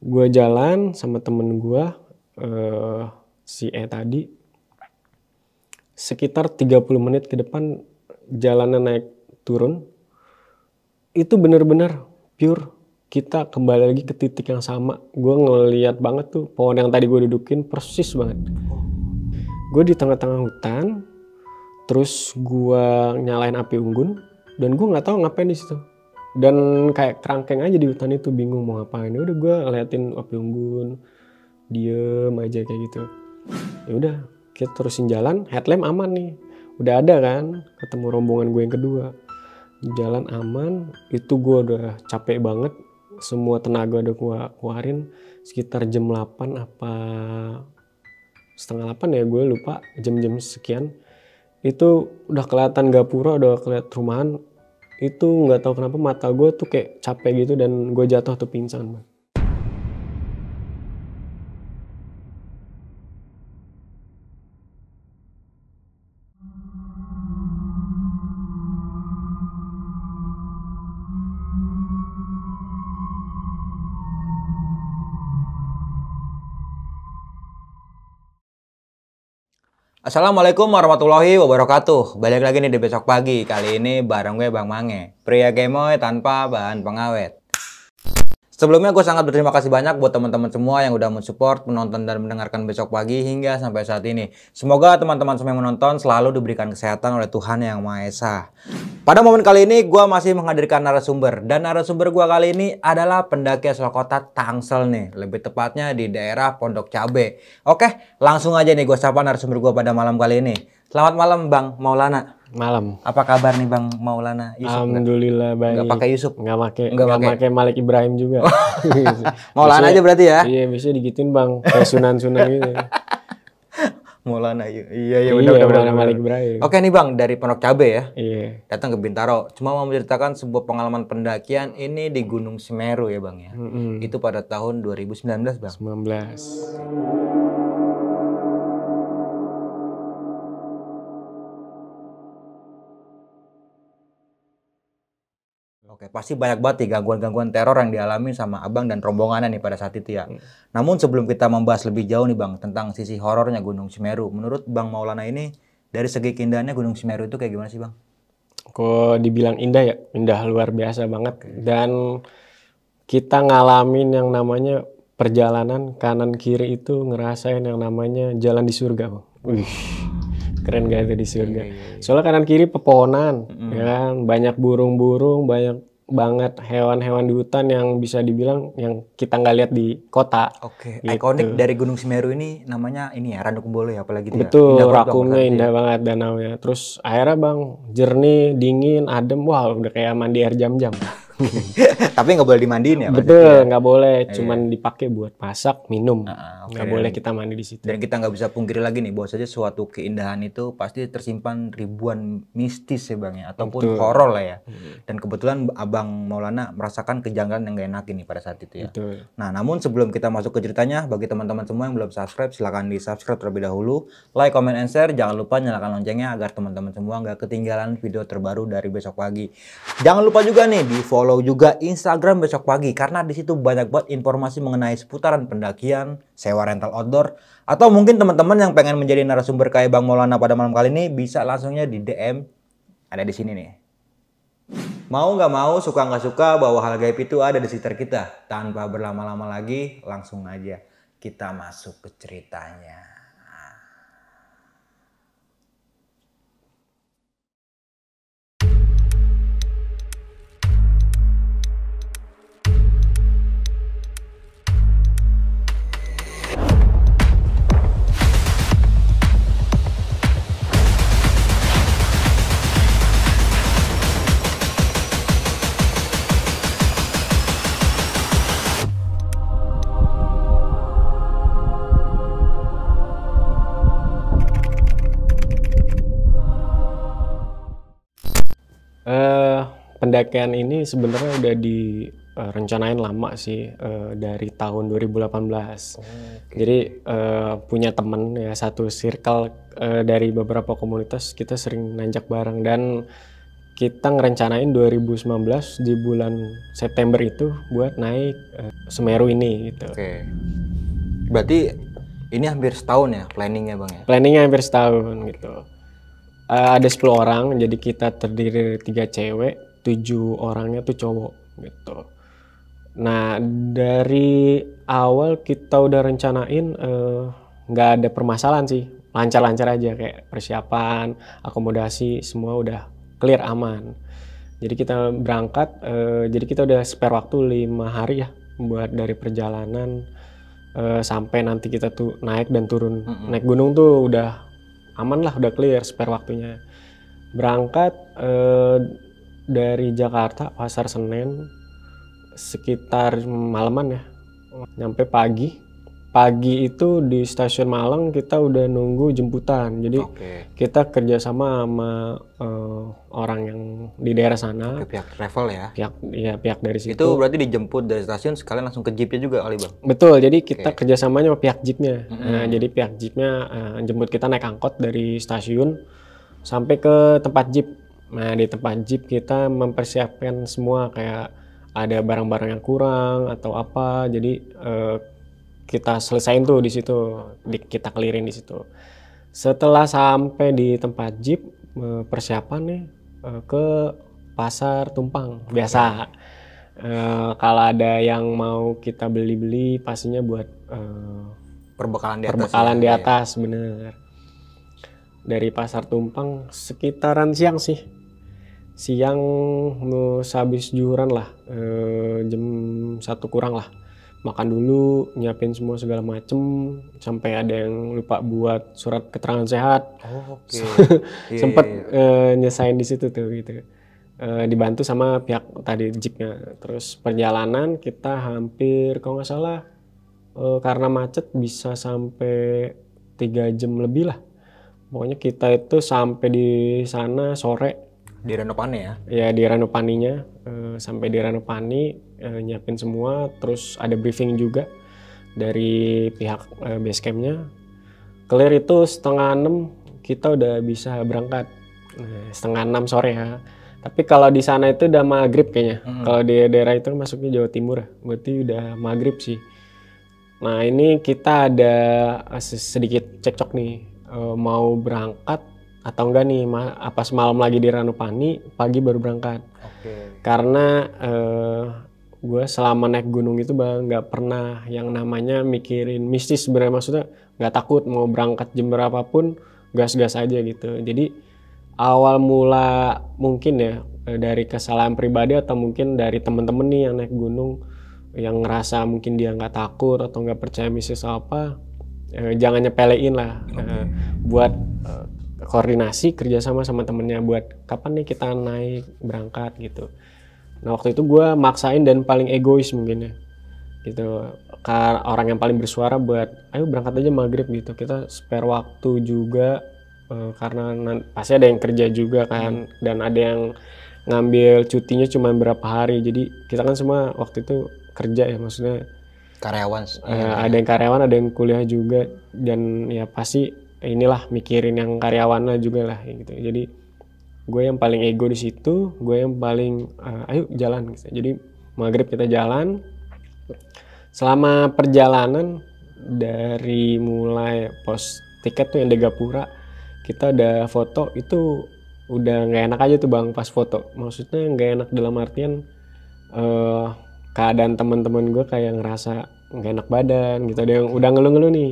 Gue jalan sama temen gue, si E tadi, sekitar 30 menit ke depan jalannya naik turun, itu bener-bener pure kita kembali lagi ke titik yang sama. Gue ngeliat banget tuh pohon yang tadi gue dudukin persis banget. Gue di tengah-tengah hutan, terus gue nyalain api unggun, dan gue nggak tahu ngapain di situ. Dan kayak kerangkeng aja di hutan itu, bingung mau ngapain. Udah gue liatin api unggun, diem aja kayak gitu. Ya udah, kita terusin jalan, headlamp aman nih. Udah ada kan, ketemu rombongan gue yang kedua. Jalan aman, itu gue udah capek banget. Semua tenaga udah gue keluarin. Sekitar jam 8 apa setengah 8 ya, gue lupa jam-jam sekian. Itu udah kelihatan gapura, udah kelihatan rumahan. Itu nggak tahu kenapa mata gue tuh kayak capek gitu dan gue jatuh tuh pingsan. Assalamualaikum warahmatullahi wabarakatuh. Balik lagi nih di besok pagi. Kali ini bareng gue Bang Mange, pria gemoy tanpa bahan pengawet. Sebelumnya gue sangat berterima kasih banyak buat teman-teman semua yang udah mensupport, menonton dan mendengarkan besok pagi hingga sampai saat ini. Semoga teman-teman semua yang menonton selalu diberikan kesehatan oleh Tuhan Yang Maha Esa. Pada momen kali ini gue masih menghadirkan narasumber, dan narasumber gue kali ini adalah pendaki asal kota Tangsel nih, lebih tepatnya di daerah Pondok Cabe. Oke, langsung aja nih gue sapa narasumber gue pada malam kali ini. Selamat malam Bang Maulana. Malam. Apa kabar nih Bang Maulana? Yusuf, alhamdulillah baik. Nggak pakai Yusuf? Nggak pakai Malik Ibrahim juga. Maulana aja berarti ya? Iya, bisa digituin Bang, kayak sunan-sunan gitu. Maulana, iya benar Malik Ibrahim. Oke nih Bang, dari Pondok Cabe ya. Iya. Datang ke Bintaro. Cuma mau menceritakan sebuah pengalaman pendakian ini di Gunung Semeru ya Bang ya. Itu pada tahun 2019 Bang. 19. Oke, pasti banyak banget nih gangguan-gangguan teror yang dialami sama Abang dan rombongannya nih pada saat itu ya. Namun sebelum kita membahas lebih jauh nih Bang tentang sisi horornya Gunung Semeru, menurut Bang Maulana ini dari segi keindahannya Gunung Semeru itu kayak gimana sih Bang? Kok dibilang indah ya? Indah luar biasa banget. Dan kita ngalamin yang namanya perjalanan kanan kiri itu ngerasain yang namanya jalan di surga Bang. Wih, keren gak itu di surga. Soalnya kanan kiri pepohonan, ya kan? Banyak burung-burung, banyak banget hewan-hewan di hutan yang bisa dibilang yang kita nggak lihat di kota. Oke, gitu. ikonik dari Gunung Semeru ini namanya ini ya, Ranu Kumbolo ya, apalagi dia. Betul, rakumnya indah banget danaunya. Terus airnya Bang, jernih, dingin, adem, wah udah kayak mandi air jam-jam. Tapi nggak boleh dimandiin ya? Betul, nggak boleh. Cuman dipakai buat masak, minum. Nggak boleh kita mandi di situ. Dan kita nggak bisa pungkiri lagi nih, bahwa saja suatu keindahan itu pasti tersimpan ribuan mistis ya Bang ya, ataupun horor lah ya. Dan kebetulan Abang Maulana merasakan kejanggalan yang nggak enak ini pada saat itu ya. Betul. Nah, namun sebelum kita masuk ke ceritanya, bagi teman-teman semua yang belum subscribe, silahkan di subscribe terlebih dahulu. Like, comment, and share. Jangan lupa nyalakan loncengnya agar teman-teman semua nggak ketinggalan video terbaru dari besok pagi. Jangan lupa juga nih di follow juga Instagram besok pagi, karena di situ banyak banget informasi mengenai seputaran pendakian, sewa rental outdoor, atau mungkin teman-teman yang pengen menjadi narasumber kayak Bang Maulana pada malam kali ini bisa langsungnya di DM ada di sini nih. Mau nggak mau, suka nggak suka, bahwa hal gaib itu ada di sekitar kita. Tanpa berlama-lama lagi, langsung aja kita masuk ke ceritanya. Pendakian ini sebenarnya udah direncanain lama sih, dari tahun 2018. Jadi punya temen ya, satu circle dari beberapa komunitas kita sering nanjak bareng, dan kita ngerencanain 2019 di bulan September itu buat naik Semeru ini gitu. Oke. Berarti ini hampir setahun ya planningnya Bang ya? Planningnya hampir setahun gitu. Ada 10 orang, jadi kita terdiri dari 3 cewek, 7 orangnya tuh cowok gitu. Nah dari awal kita udah rencanain nggak ada permasalahan sih, lancar-lancar aja kayak persiapan, akomodasi semua udah clear aman. Jadi kita berangkat, jadi kita udah spare waktu 5 hari ya buat dari perjalanan sampai nanti kita tuh naik dan turun. Naik gunung tuh udah aman lah, udah clear spare waktunya. Berangkat dari Jakarta Pasar Senen sekitar malaman ya, nyampe pagi itu di stasiun Malang kita udah nunggu jemputan. Jadi kita kerjasama sama orang yang di daerah sana. Pihak travel ya? Pihak dari situ. Itu berarti dijemput dari stasiun sekalian langsung ke jeepnya juga kali Bang? Betul, jadi kita kerjasamanya sama pihak jeepnya. Nah, jadi pihak jeepnya jemput kita naik angkot dari stasiun sampai ke tempat jeep. Nah di tempat jeep kita mempersiapkan semua, kayak ada barang-barang yang kurang atau apa. Jadi kita selesain tuh di situ, kita clearin di situ. Setelah sampai di tempat jeep, persiapan nih ke pasar tumpang biasa. Kalau ada yang mau kita beli-beli pastinya buat perbekalan di atas, bener. Dari pasar tumpang sekitaran siang sih. Siang habis juhuran lah, jam 1 kurang lah. Makan dulu, nyiapin semua segala macem, sampai ada yang lupa buat surat keterangan sehat. Sempet nyesain di situ tuh gitu. Dibantu sama pihak tadi jeepnya. Terus perjalanan kita hampir kalau nggak salah karena macet bisa sampai 3 jam lebih lah. Pokoknya kita itu sampai di sana sore. Di Ranupane ya? Ya di Ranupaninya, sampai di Ranupani nyiapin semua, terus ada briefing juga dari pihak base campnya. Clear itu 5:30 kita udah bisa berangkat, 5:30 sore ya. Tapi kalau di sana itu udah maghrib kayaknya. Kalau di daerah itu masuknya Jawa Timur, berarti udah maghrib sih. Nah ini kita ada sedikit cekcok nih, mau berangkat atau enggak nih, apa semalam lagi di Ranupani, pagi baru berangkat. Karena gue selama naik gunung itu Bang nggak pernah yang namanya mikirin mistis sebenarnya, maksudnya nggak takut mau berangkat jam berapapun, gas-gas aja gitu. Jadi awal mula mungkin ya dari kesalahan pribadi atau mungkin dari temen-temen nih yang naik gunung yang ngerasa mungkin dia nggak takut atau nggak percaya mistis apa, jangan nyepelein lah. Buat koordinasi kerjasama sama temennya buat kapan nih kita naik berangkat gitu. Nah waktu itu gue maksain dan paling egois mungkin ya gitu, orang yang paling bersuara buat ayo berangkat aja maghrib gitu. Kita spare waktu juga karena pasti ada yang kerja juga kan, dan ada yang ngambil cutinya cuma berapa hari. Jadi kita kan semua waktu itu kerja ya, maksudnya karyawan. Ada yang karyawan, ada yang kuliah juga, dan ya pasti inilah mikirin yang karyawannya juga lah gitu. Jadi gue yang paling ego di situ, gue yang paling ayo jalan gitu. Jadi maghrib kita jalan. Selama perjalanan dari mulai pos tiket tuh yang di Gapura, kita udah foto itu udah nggak enak aja tuh Bang pas foto. Maksudnya nggak enak dalam artian keadaan teman-teman gue kayak ngerasa nggak enak badan gitu. Ada yang udah ngeluh-ngeluh nih,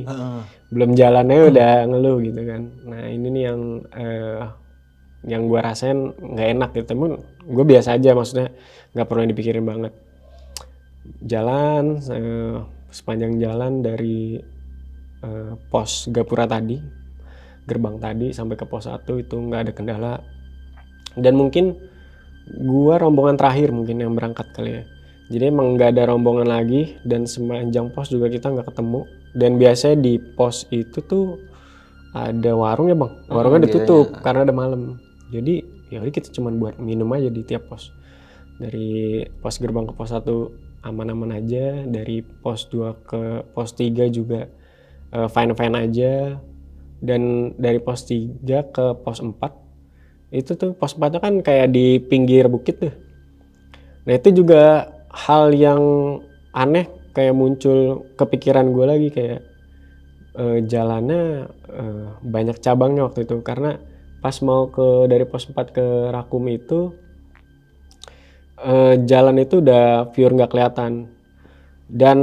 belum jalannya udah ngeluh gitu kan. Nah ini nih yang gue rasain nggak enak gitu. Tapi gue biasa aja, maksudnya nggak pernah dipikirin banget. Jalan sepanjang jalan dari pos Gapura tadi, gerbang tadi sampai ke pos 1 itu nggak ada kendala. Dan mungkin gue rombongan terakhir mungkin yang berangkat kali ya. Jadi emang nggak ada rombongan lagi, dan sepanjang pos juga kita nggak ketemu. Dan biasanya di pos itu tuh ada warung ya Bang, warungnya ditutup karena ada malam. Jadi ya udah kita cuma buat minum aja di tiap pos. Dari pos gerbang ke pos 1 aman-aman aja, dari pos 2 ke pos 3 juga fine-fine aja, dan dari pos 3 ke pos 4 Itu tuh pos 4-nya kan kayak di pinggir bukit tuh. Nah itu juga hal yang aneh kayak muncul kepikiran gue lagi kayak jalannya banyak cabangnya waktu itu karena pas mau dari pos 4 ke Rakum itu jalan itu udah pure nggak kelihatan. Dan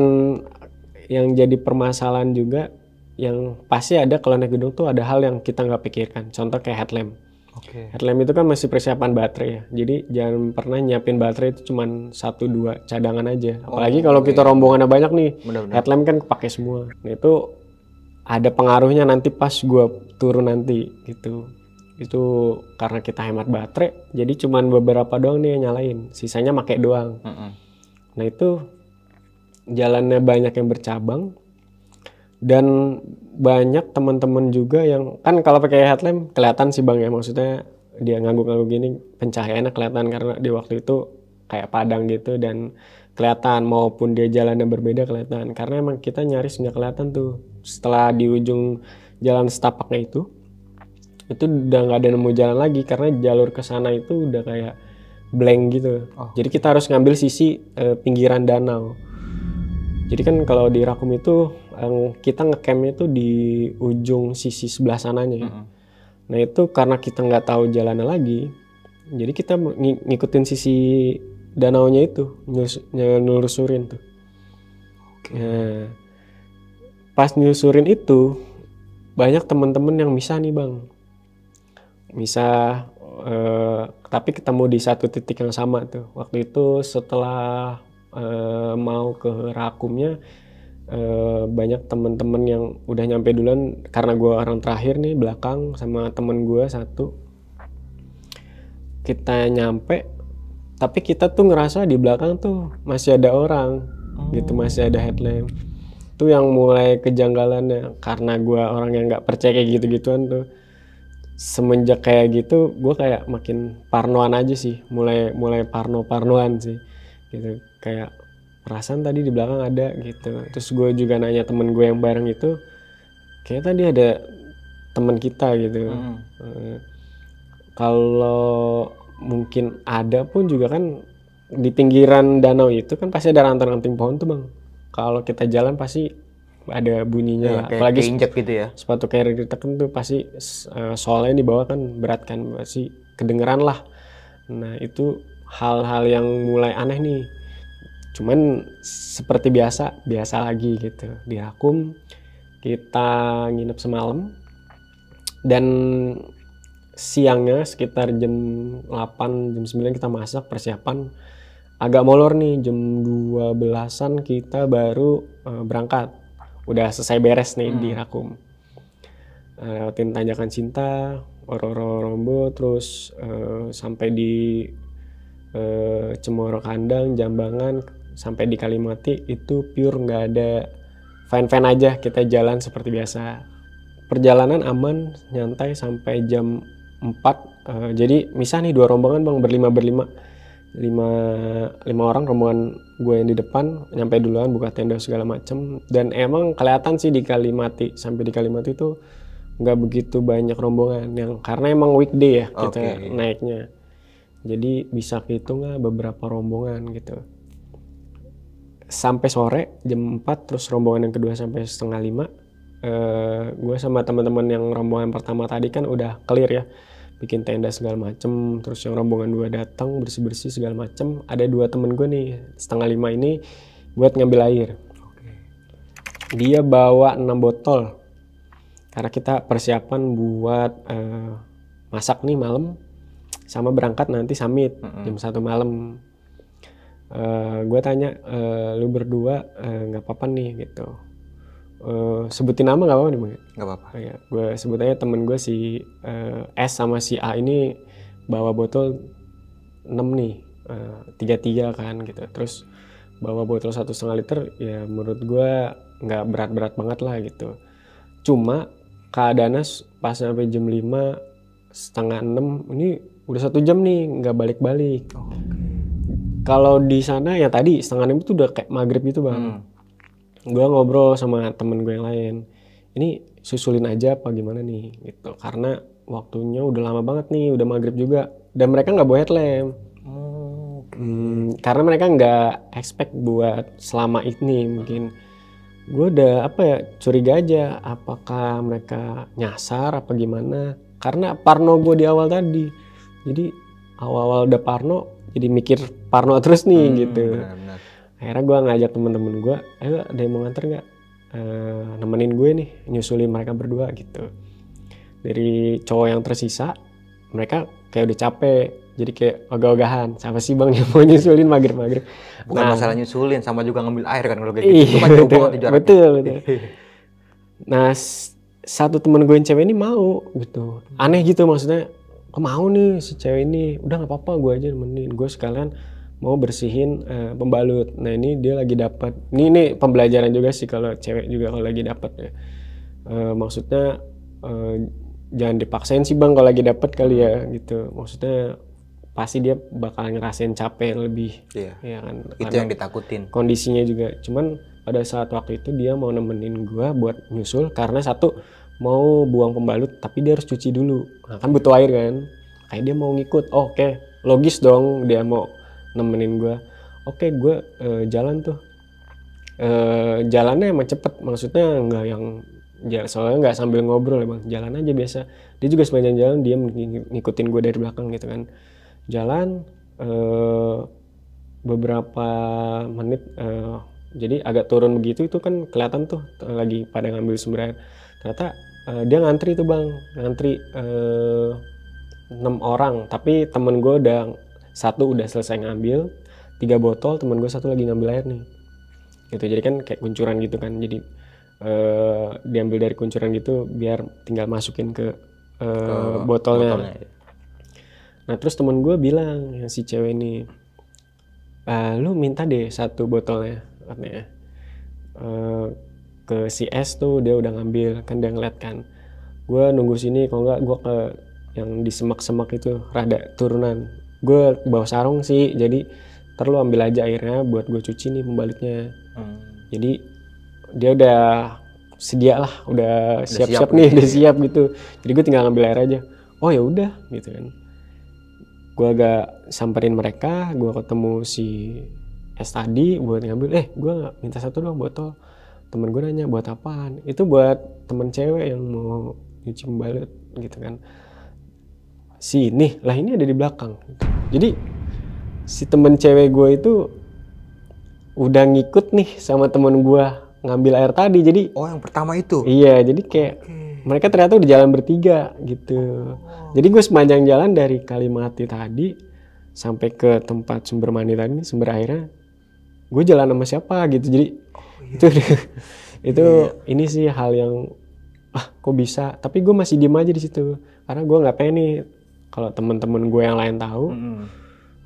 yang jadi permasalahan juga yang pasti ada kalau naik gunung tuh ada hal yang kita nggak pikirkan. Contoh kayak headlamp. Headlamp itu kan masih persiapan baterai ya. Jadi jangan pernah nyiapin baterai itu cuman 1-2 cadangan aja. Apalagi kalau kita rombongannya banyak nih, headlamp kan kepake semua. Nah itu ada pengaruhnya nanti pas gua turun nanti gitu. Itu karena kita hemat baterai, jadi cuman beberapa doang nih yang nyalain. Sisanya pakai doang. Nah itu jalannya banyak yang bercabang. Dan banyak teman-teman juga yang kan kalau pakai headlamp kelihatan sih Bang ya, maksudnya dia ngangguk-ngangguk gini pencahayaannya kelihatan karena di waktu itu kayak padang gitu dan kelihatan maupun dia jalannya berbeda kelihatan karena emang kita nyaris nggak kelihatan tuh setelah di ujung jalan setapaknya itu udah nggak ada nemu jalan lagi karena jalur ke sana itu udah kayak blank gitu. Jadi kita harus ngambil sisi pinggiran danau. Jadi kan kalau di Rakum itu kita ngecampnya itu di ujung sisi sebelah sananya. Nah itu karena kita nggak tahu jalannya lagi, jadi kita ngikutin sisi danaunya itu, nelusurin tuh. Nah, pas nyusurin itu banyak teman-teman yang misah nih Bang, misah. Tapi ketemu di satu titik yang sama tuh. Waktu itu setelah mau ke Rakumnya banyak temen-temen yang udah nyampe duluan karena gue orang terakhir nih belakang sama temen gue satu. Kita nyampe tapi kita tuh ngerasa di belakang tuh masih ada orang gitu, masih ada headlamp. Itu yang mulai kejanggalannya karena gue orang yang nggak percaya kayak gitu-gituan tuh. Semenjak kayak gitu gue kayak makin parnoan aja sih, mulai parnoan sih gitu, kayak perasaan tadi di belakang ada gitu. Terus gue juga nanya temen gue yang bareng itu kayak tadi ada temen kita gitu. Kalau mungkin ada pun juga kan di pinggiran danau itu kan pasti ada ranting-ranting pohon tuh Bang. Kalau kita jalan pasti ada bunyinya lah. Apalagi keinjek gitu ya. Sepatu carrier ditekan tuh pasti soalnya di bawah kan berat kan, pasti kedengeran lah. Nah itu hal-hal yang mulai aneh nih. Cuman seperti biasa lagi gitu. Di Rakum kita nginep semalam dan siangnya sekitar jam 8, jam 9 kita masak persiapan. Agak molor nih, jam 12-an kita baru berangkat. Udah selesai beres nih di Rakum. Lewatin Tanjakan Cinta, Roro-Rombo, terus sampai di Cemoro Kandang, Jambangan, sampai di Kalimati itu pure nggak ada, fine-fine aja kita jalan seperti biasa. Perjalanan aman, nyantai sampai jam 4. Jadi misah nih 2 rombongan Bang, berlima. 5 orang rombongan gue yang di depan nyampe duluan buka tenda segala macem, dan emang kelihatan sih di Kalimati, sampai di Kalimati itu nggak begitu banyak rombongan yang karena emang weekday ya kita naiknya, jadi bisa kehitung lah beberapa rombongan gitu. Sampai sore jam 4 terus rombongan yang kedua sampai setengah 5. Gue sama teman-teman yang rombongan pertama tadi kan udah clear ya, bikin tenda segala macem, terus yang rombongan 2 datang bersih-bersih segala macem. Ada 2 temen gue nih setengah 5 ini buat ngambil air. Dia bawa 6 botol karena kita persiapan buat masak nih malam sama berangkat nanti summit jam 1 malam. Gue tanya, lu berdua nggak apa-apa nih gitu. Sebutin nama nggak apa-apa nih Bang? Nggak apa-apa. Ya, gue sebut aja temen gue si S sama si A ini bawa botol 6 nih, 3 kan gitu. Terus bawa botol 1,5 liter, ya menurut gue nggak berat-berat banget lah gitu. Cuma keadaannya pas sampai jam 5, setengah 6, ini udah 1 jam nih nggak balik-balik. Kalau di sana ya tadi setengah 6 itu udah kayak maghrib gitu Bang. Gue ngobrol sama temen gue yang lain, ini susulin aja apa gimana nih gitu, karena waktunya udah lama banget nih, udah maghrib juga, dan mereka nggak bawa headlamp. Karena mereka nggak expect buat selama ini mungkin. Gue udah apa ya, curiga aja apakah mereka nyasar apa gimana, karena parno gue di awal tadi. Jadi awal-awal udah parno, jadi mikir parno terus nih gitu. Benar-benar. Akhirnya gue ngajak temen-temen gue, ayo ada yang mau nganter nggak, nemenin gue nih nyusulin mereka berdua gitu. Dari cowok yang tersisa, mereka kayak udah capek, jadi kayak ogah-ogahan, siapa sih bang yang mau nyusulin maghrib-maghrib. Bukan Nah, masalah nyusulin, sama juga ngambil air kan kalau kayak gitu. Itu kan jauh banget tuh jaraknya. betul. Nah, satu temen gue yang cewek ini mau gitu. Aneh gitu maksudnya, kok mau nih si cewek ini, udah nggak apa-apa gue aja nemenin. Gue sekalian mau bersihin pembalut. Nah ini dia lagi dapat. Ini pembelajaran juga sih kalau cewek juga kalau lagi dapat ya. Maksudnya jangan dipaksain sih bang kalau lagi dapat kali ya gitu. Maksudnya pasti dia bakal ngerasain capek lebih. Iya. Ya kan. Itu Karena yang ditakutin. kondisinya juga. Cuman pada saat waktu itu dia mau nemenin gue buat nyusul karena satu mau buang pembalut tapi dia harus cuci dulu. Nah kan butuh air kan. Kayak dia mau ngikut. Oh, oke. Logis dong dia mau nemenin gue. Oke, gue jalan tuh. Jalannya emang cepet. Maksudnya nggak yang soalnya nggak sambil ngobrol ya bang. Jalan aja biasa. Dia juga sepanjang jalan dia ngikutin gue dari belakang gitu kan. Jalan beberapa menit. Jadi agak turun begitu itu kan kelihatan tuh lagi pada ngambil sumber air. Ternyata dia ngantri tuh bang. Ngantri 6 orang. Tapi temen gue udah satu udah selesai ngambil 3 botol, temen gue satu lagi ngambil air nih gitu. Jadi kan kayak kuncuran gitu kan, jadi diambil dari kuncuran gitu biar tinggal masukin ke botolnya. Nah terus temen gue bilang yang si cewek ini, lu minta deh 1 botolnya katanya. Ke si S tuh dia udah ngambil kan, dia ngeliat kan gue nunggu sini, kalau enggak gue ke yang di semak-semak itu rada turunan. Gue bawa sarung sih, jadi ntar lu ambil aja airnya buat gue cuci nih pembalutnya. Jadi dia udah sedia lah, udah siap-siap nih, udah siap gitu. Jadi gue tinggal ngambil air aja. Oh ya udah gitu kan. Gue agak samperin mereka, gue ketemu si S tadi buat ngambil. Gue minta 1 dong botol. Temen gue nanya buat apaan? Itu buat temen cewek yang mau nyuci pembalut gitu kan. Sini lah, ini ada di belakang. Jadi si temen cewek gue itu udah ngikut nih sama temen gue ngambil air tadi. Jadi yang pertama itu? Iya, jadi kayak mereka ternyata udah jalan bertiga gitu. Jadi gue sepanjang jalan dari Kalimati tadi sampai ke tempat sumber mandi tadi, sumber airnya, gue jalan sama siapa gitu. Jadi itu ini sih hal yang kok bisa. Tapi gue masih diem aja di situ karena gue nggak pengen nih kalau temen-temen gue yang lain tahu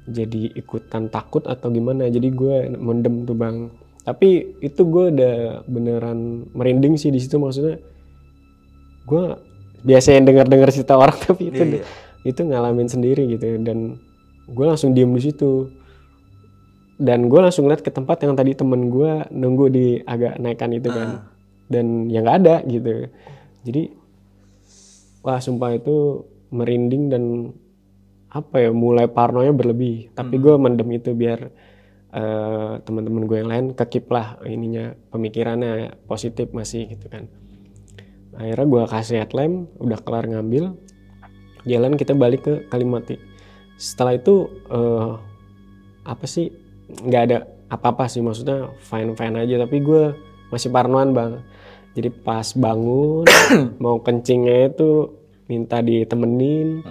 jadi ikutan takut atau gimana. Jadi gue mendem tuh bang. Tapi itu gue udah beneran merinding sih di situ. Maksudnya gue biasanya dengar cerita orang tapi itu ngalamin sendiri gitu. Dan gue langsung diem di situ. Dan gue langsung lihat ke tempat yang tadi temen gue nunggu di agak naikan itu kan. Dan yang nggak ada gitu. Jadi wah sumpah itu merinding dan apa ya, mulai parnonya berlebih. Tapi gue mendem itu biar teman-teman gue yang lain kekip lah ininya, pemikirannya positif masih gitu kan. Akhirnya gue kasih headlamp, udah kelar ngambil, jalan kita balik ke Kalimati. Setelah itu apa sih, nggak ada apa-apa sih, maksudnya fine aja. Tapi gue masih parnoan bang. Jadi pas bangun mau kencingnya itu minta ditemenin.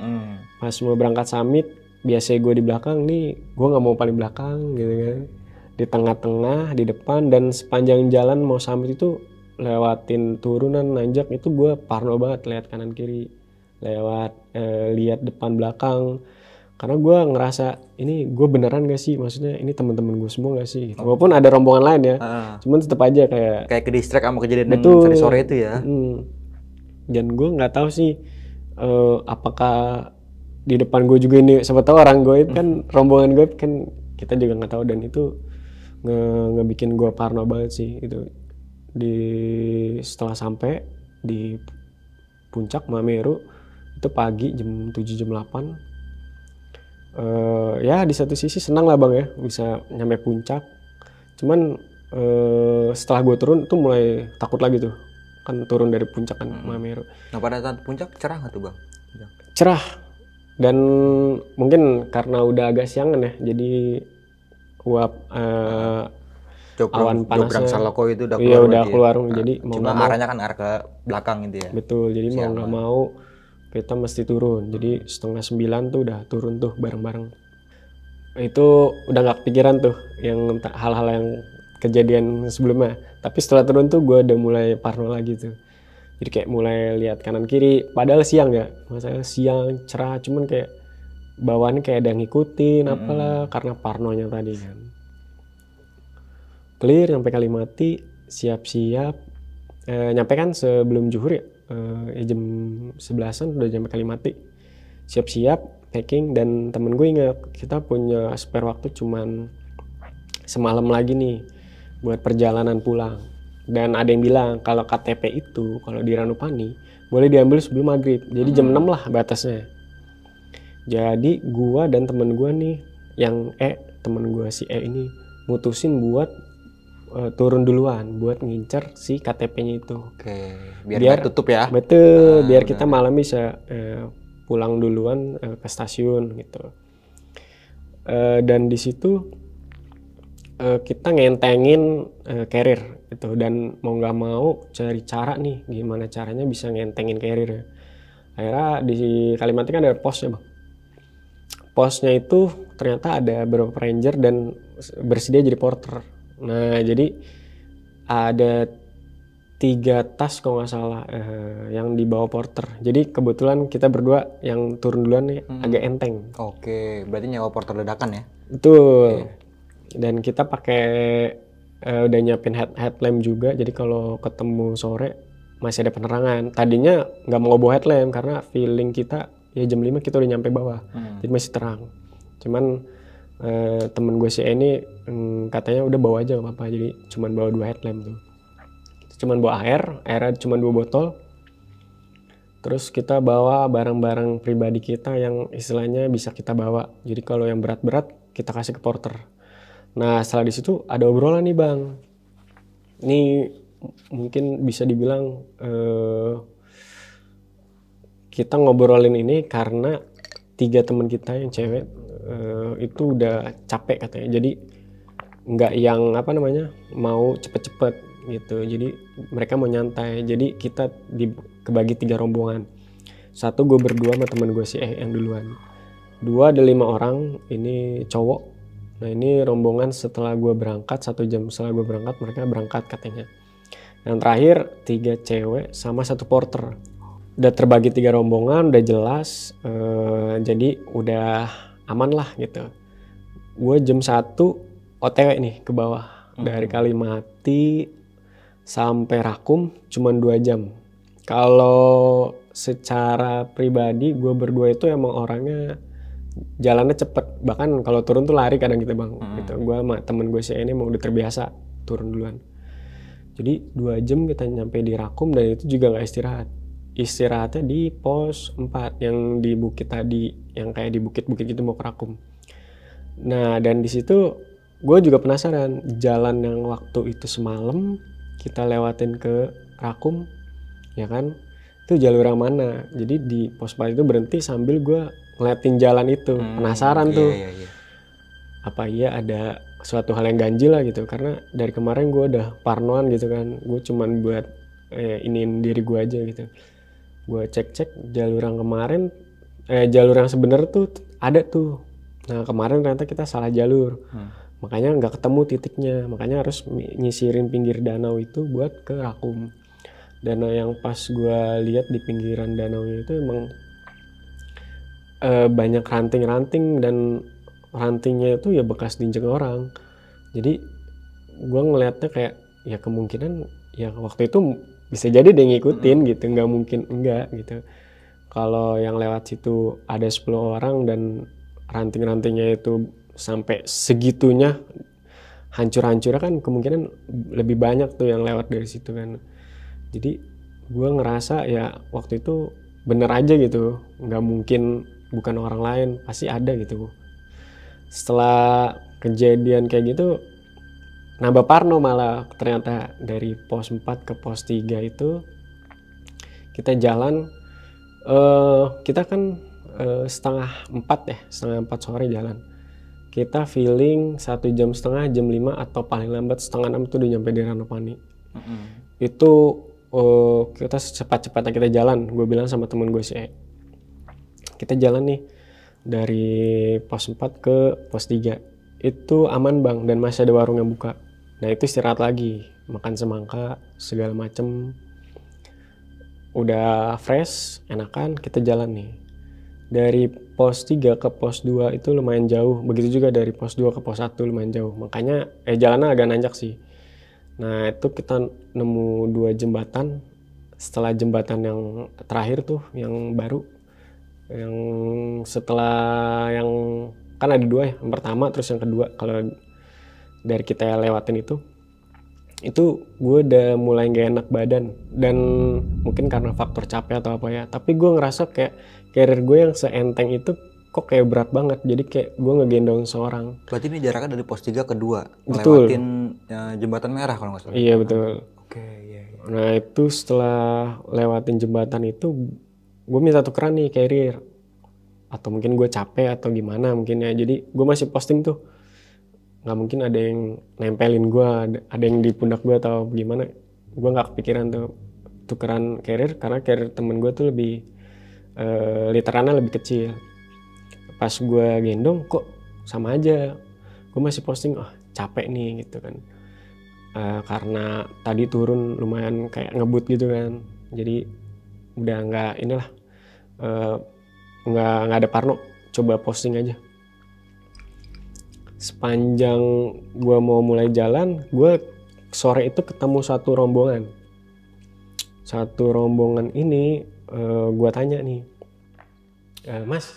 Pas mau berangkat summit, biasanya gue di belakang nih, gue nggak mau paling belakang gitu kan, di tengah-tengah, di depan. Dan sepanjang jalan mau summit itu lewatin turunan nanjak itu gue parno banget, lihat kanan kiri, lihat depan belakang, karena gue ngerasa ini gue beneran gak sih, maksudnya ini teman-teman gue semua gak sih gitu. Walaupun ada rombongan lain ya, cuman tetap aja kayak ke distract sama kejadian tadi sore itu ya. Dan gue nggak tahu sih apakah di depan gue juga ini, siapa tahu orang gue kan rombongan gue kan, kita juga nggak tahu. Dan itu ngebikin gue parno banget sih itu. Setelah sampai di puncak Mameru itu pagi jam 7 jam 8. Ya di satu sisi senang lah bang ya bisa nyampe puncak, cuman setelah gue turun tuh mulai takut lagi tuh, kan turun dari puncak kan Mameru. Nah pada saat puncak cerah nggak tuh bang? Cerah, dan mungkin karena udah agak siangan ya, jadi uap awan panasnya Saloko itu udah iya keluar udah berarti keluar. ya? Jadi mau Cuma nggak mau arahnya kan arah ke belakang gitu ya. betul, jadi mau nggak mau kita mesti turun. Jadi 8:30 tuh udah turun tuh bareng-bareng. Itu udah nggak kepikiran tuh yang hal-hal yang kejadian sebelumnya, tapi setelah turun tuh gue udah mulai parno lagi tuh. Jadi kayak mulai lihat kanan kiri, padahal siang ya, masalah siang cerah, cuman kayak bawaannya kayak ada yang ngikutin apalah karena parnonya tadi kan. Clear sampai Kalimati, siap-siap, nyampe kan sebelum zuhur ya, jam 11-an udah nyampe Kalimati, siap-siap packing. Dan temen gue ingat kita punya spare waktu cuman semalam lagi nih buat perjalanan pulang. Dan ada yang bilang kalau KTP itu kalau di Ranupani boleh diambil sebelum maghrib, jadi jam 6 lah batasnya. Jadi gua dan temen gua nih yang temen gua si ini mutusin buat turun duluan buat ngincer si KTP-nya itu. Oke, biar tutup ya. Betul, biar kita malam bisa pulang duluan ke stasiun gitu. Dan di situ kita ngentengin carrier gitu, dan mau nggak mau cari cara nih gimana caranya bisa ngentengin carrier ya. Akhirnya di Kalimati kan ada pos ya bang. Posnya itu ternyata ada beberapa ranger dan bersedia jadi porter. Nah jadi ada 3 tas kalau nggak salah yang dibawa porter. Jadi kebetulan kita berdua yang turun duluan nih agak enteng. Oke, berarti nyawa porter ledakan ya? Betul. Dan kita pakai udah nyiapin headlamp juga, jadi kalau ketemu sore masih ada penerangan. Tadinya nggak mau bawa headlamp karena feeling kita ya jam 5 kita udah nyampe bawah, jadi masih terang. Cuman temen gue si ini katanya udah bawa aja nggak apa-apa, jadi cuman bawa 2 headlamp tuh. Cuman bawa airnya cuman 2 botol. Terus kita bawa barang-barang pribadi kita yang istilahnya bisa kita bawa. Jadi kalau yang berat-berat kita kasih ke porter. Nah setelah di situ ada obrolan nih bang. Ini mungkin bisa dibilang kita ngobrolin ini karena 3 teman kita yang cewek itu udah capek katanya. Jadi nggak yang mau cepet-cepet gitu. Jadi mereka mau nyantai. Jadi kita kebagi 3 rombongan. 1 gue berdua sama teman gue si yang duluan. 2 ada 5 orang. Ini cowok. Nah ini rombongan setelah gue berangkat, 1 jam setelah gue berangkat mereka berangkat katanya. Yang terakhir 3 cewek sama 1 porter. Udah terbagi 3 rombongan, udah jelas. Jadi udah aman lah gitu. Gue jam 1 OTW nih ke bawah. Dari Kalimati sampai Rakum cuman 2 jam. Kalau secara pribadi gue berdua itu emang orangnya jalannya cepet, bahkan kalau turun tuh lari kadang gitu bang. Gitu. Gue sama temen gue si ini emang udah terbiasa turun duluan. Jadi 2 jam kita nyampe di Rakum, dan itu juga nggak istirahat. Istirahatnya di pos 4 yang di bukit tadi, yang kayak di bukit-bukit gitu mau ke Rakum. Nah dan di situ gue juga penasaran jalan yang waktu itu semalam kita lewatin ke Rakum, ya kan? Itu jalur yang mana? Jadi di pos 4 itu berhenti sambil gue ngeliatin jalan itu, penasaran tuh. Apa iya ada suatu hal yang ganjil lah gitu, karena dari kemarin gue udah parnoan gitu kan, gue cuman buat iniin diri gue aja gitu. Gue cek jalur yang kemarin, jalur yang sebenarnya tuh ada tuh. Nah kemarin ternyata kita salah jalur, makanya nggak ketemu titiknya, makanya harus nyisirin pinggir danau itu buat ke Rakum. Danau yang pas gue lihat di pinggiran danaunya itu emang banyak ranting-ranting, dan rantingnya itu ya bekas diinjek orang. Jadi gue ngelihatnya kayak ya kemungkinan ya waktu itu bisa jadi dia ngikutin gitu, nggak mungkin enggak gitu. Kalau yang lewat situ ada 10 orang dan ranting-rantingnya itu sampai segitunya hancur-hancurnya, kan kemungkinan lebih banyak tuh yang lewat dari situ kan. Jadi gue ngerasa ya waktu itu bener aja gitu, nggak mungkin bukan orang lain, pasti ada gitu. Setelah kejadian kayak gitu nambah parno malah, ternyata dari pos 4 ke pos 3 itu kita jalan, kita kan setengah 4 sore jalan. Kita feeling 1,5 jam 5 atau paling lambat setengah 6 tuh udah nyampe di Ranupani. Itu kita secepat-cepatnya kita jalan. Gue bilang sama temen gue sih, kita jalan nih dari pos 4 ke pos 3. Itu aman bang, dan masih ada warung yang buka. Nah itu istirahat lagi, makan semangka segala macem, udah fresh, enakan, kita jalan nih. Dari pos 3 ke pos 2 itu lumayan jauh, begitu juga dari pos 2 ke pos 1 lumayan jauh, makanya jalannya agak nanjak sih. Nah itu kita nemu 2 jembatan. Setelah jembatan yang terakhir tuh, yang baru, yang setelah yang kan ada 2 ya, yang pertama terus yang kedua. Kalau dari kita lewatin itu gue udah mulai gak enak badan, dan mungkin karena faktor capek atau apa ya, tapi gue ngerasa kayak karir gue yang seenteng itu kok kayak berat banget, jadi kayak gue ngegendong seorang. Berarti ini jaraknya dari pos 3 ke 2, Betul. lewatin jembatan merah kalau nggak salah. Iya betul. Oke, iya. Nah itu setelah lewatin jembatan itu gue minta tukeran nih carrier, atau mungkin gue capek atau gimana mungkin ya, jadi gue masih posting tuh, nggak mungkin ada yang nempelin gue, ada yang di pundak gue atau gimana. Gue nggak kepikiran tuh tukeran carrier, karena carrier temen gue tuh lebih literannya lebih kecil. Pas gue gendong kok sama aja, gue masih posting, capek nih gitu kan, karena tadi turun lumayan kayak ngebut gitu kan, jadi udah nggak inilah, nggak ada parno, coba posting aja. Sepanjang gue mau mulai jalan, gue sore itu ketemu satu rombongan ini. Gue tanya nih, mas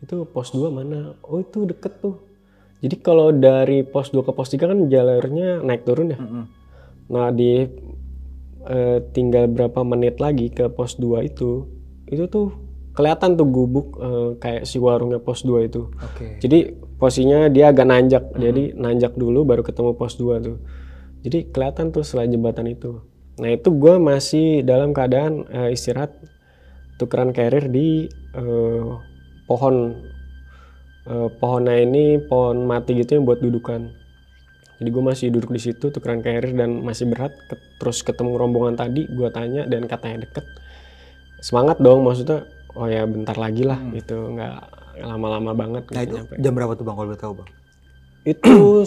itu pos 2 mana? Oh itu deket tuh. Jadi kalau dari pos 2 ke pos 3 kan jalurnya naik turun ya. Nah tinggal berapa menit lagi ke pos 2 itu tuh kelihatan tuh gubuk, kayak si warungnya pos 2 itu. Jadi posisinya dia agak nanjak, jadi nanjak dulu baru ketemu pos 2 tuh. Jadi kelihatan tuh setelah jembatan itu. Nah itu gue masih dalam keadaan istirahat, tukeran carrier di pohonnya ini pohon mati gitu yang buat dudukan. Jadi gue masih duduk di situ tukeran carrier dan masih berat. Terus ketemu rombongan tadi, gue tanya dan katanya deket. Semangat dong, maksudnya oh ya bentar lagi lah gitu, nggak lama-lama banget. Nah itu nyampe. Jam berapa tuh bang kalau boleh tahu bang? Itu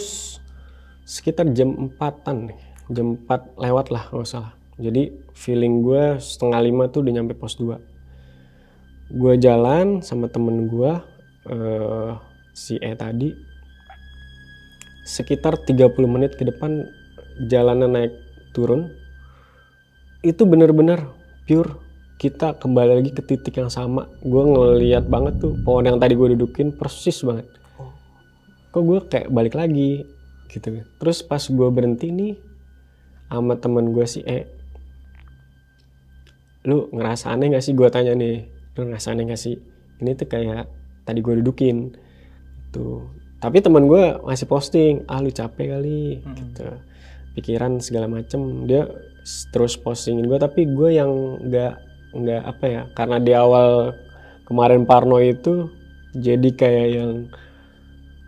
sekitar jam 4-an nih, jam 4 lewat lah nggak salah. Jadi feeling gue 4:30 tuh udah nyampe pos 2. Gue jalan sama temen gue, si tadi, sekitar 30 menit ke depan jalanan naik turun. Itu bener-bener pure kita kembali lagi ke titik yang sama. Gue ngeliat banget tuh pohon yang tadi gue dudukin persis banget. Kok gue kayak balik lagi gitu. Terus pas gue berhenti nih sama temen gue si lu ngerasa aneh gak sih? Gue tanya nih, lu ngerasa aneh gak sih? Ini tuh kayak tadi gue dudukin tuh. Tapi temen gue masih posting, lu capek kali gitu, pikiran segala macem. Dia terus postingin gue, tapi gue yang nggak apa ya, karena di awal kemarin parno itu jadi kayak yang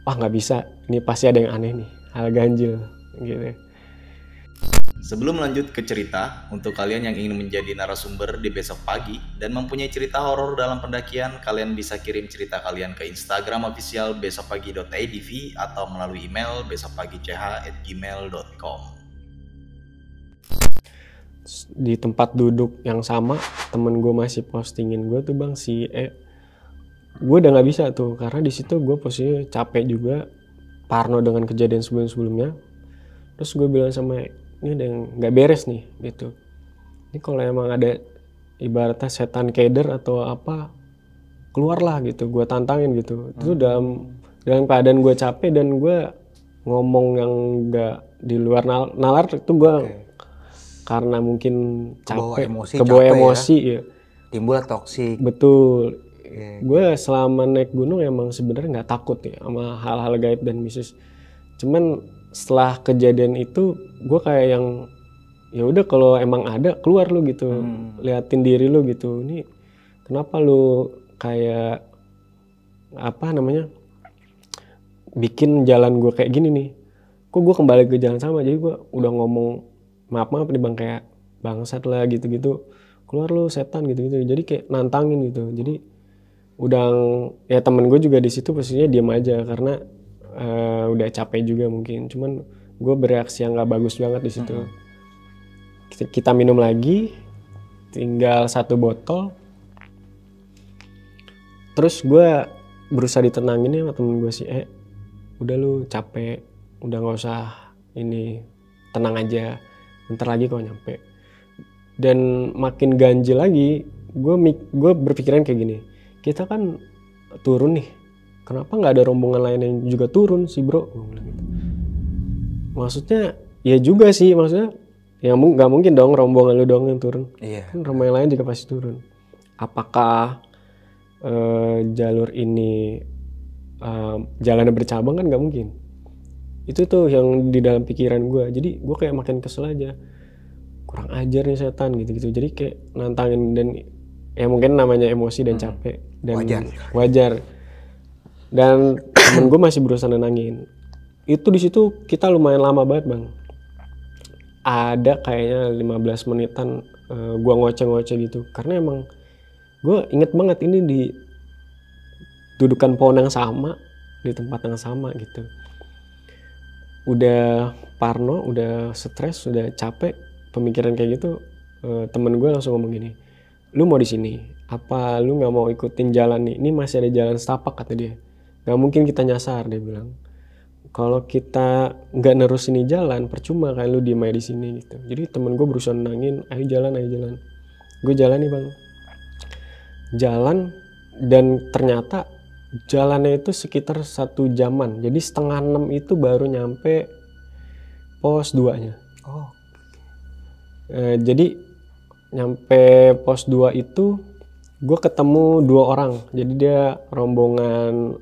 nggak bisa, ini pasti ada yang aneh nih, hal ganjil gitu. Sebelum lanjut ke cerita, untuk kalian yang ingin menjadi narasumber di Besok Pagi dan mempunyai cerita horor dalam pendakian, kalian bisa kirim cerita kalian ke Instagram official besokpagi.idv atau melalui email besokpagi.ch@gmail.com. Di tempat duduk yang sama, temen gue masih postingin gue tuh bang si gue udah nggak bisa tuh, karena di situ gue posisinya capek juga, parno dengan kejadian sebelumnya. Terus gue bilang sama ini ada yang nggak beres nih gitu. Ini kalau emang ada ibaratnya setan keder atau apa, keluarlah gitu, gue tantangin gitu. Itu dalam keadaan gue capek dan gue ngomong yang nggak di luar nalar itu gue karena mungkin Kebawa capek, emosi, kebawa capek emosi ya. Timbul toksik. Betul. Iya. Gue selama naik gunung emang sebenarnya nggak takut ya sama hal-hal gaib dan mistis. Cuman setelah kejadian itu gue kayak yang ya udah kalau emang ada keluar lu gitu, liatin diri lu gitu. Ini kenapa lu kayak apa namanya bikin jalan gue kayak gini nih? Kok gue kembali ke jalan sama? Jadi gue udah ngomong maaf nih bang, kayak bangsat lah gitu-gitu. Keluar lu setan gitu-gitu. Jadi kayak nantangin gitu. Jadi udah ya temen gue juga di situ posisinya diam aja karena udah capek juga mungkin. Cuman gue bereaksi yang nggak bagus banget di situ. Kita minum lagi, tinggal 1 botol. Terus gue berusaha ditenangin ya sama temen gue sih, udah lu capek, udah nggak usah ini, tenang aja, bentar lagi kau nyampe. Dan makin ganjil lagi, gue berpikiran kayak gini, kita kan turun nih, kenapa nggak ada rombongan lain yang juga turun sih bro? Gue bilang gitu. Maksudnya ya juga sih, maksudnya ya nggak mungkin dong rombongan lu doang yang turun. Iya. Kan rombongan lain juga pasti turun. Apakah jalur ini jalannya bercabang? Kan nggak mungkin. Itu tuh yang di dalam pikiran gue. Jadi gue kayak makin kesel aja. Kurang ajar nih setan gitu-gitu. Jadi kayak nantangin dan ya mungkin namanya emosi dan capek dan wajar. Dan temen gue masih berusaha nenangin. Itu di situ kita lumayan lama banget bang. Ada kayaknya 15 menitan gue ngoceh-ngoceh gitu. Karena emang gue inget banget ini di dudukan pohon yang sama, di tempat yang sama gitu. Udah parno, udah stres, udah capek, pemikiran kayak gitu. Temen gue langsung ngomong gini, lu mau di sini? Apa lu nggak mau ikutin jalan nih? Ini masih ada jalan setapak kata dia. Gak mungkin kita nyasar, dia bilang. Kalau kita nggak nerus ini jalan, percuma kan lu diem aja di sini gitu. Jadi temen gue berusaha nenangin, ayo jalan. Gue jalan nih bang. Jalan dan ternyata jalannya itu sekitar 1 jaman. Jadi 5:30 itu baru nyampe pos 2-nya. Oh. Jadi nyampe pos 2 itu gue ketemu 2 orang. Jadi dia rombongan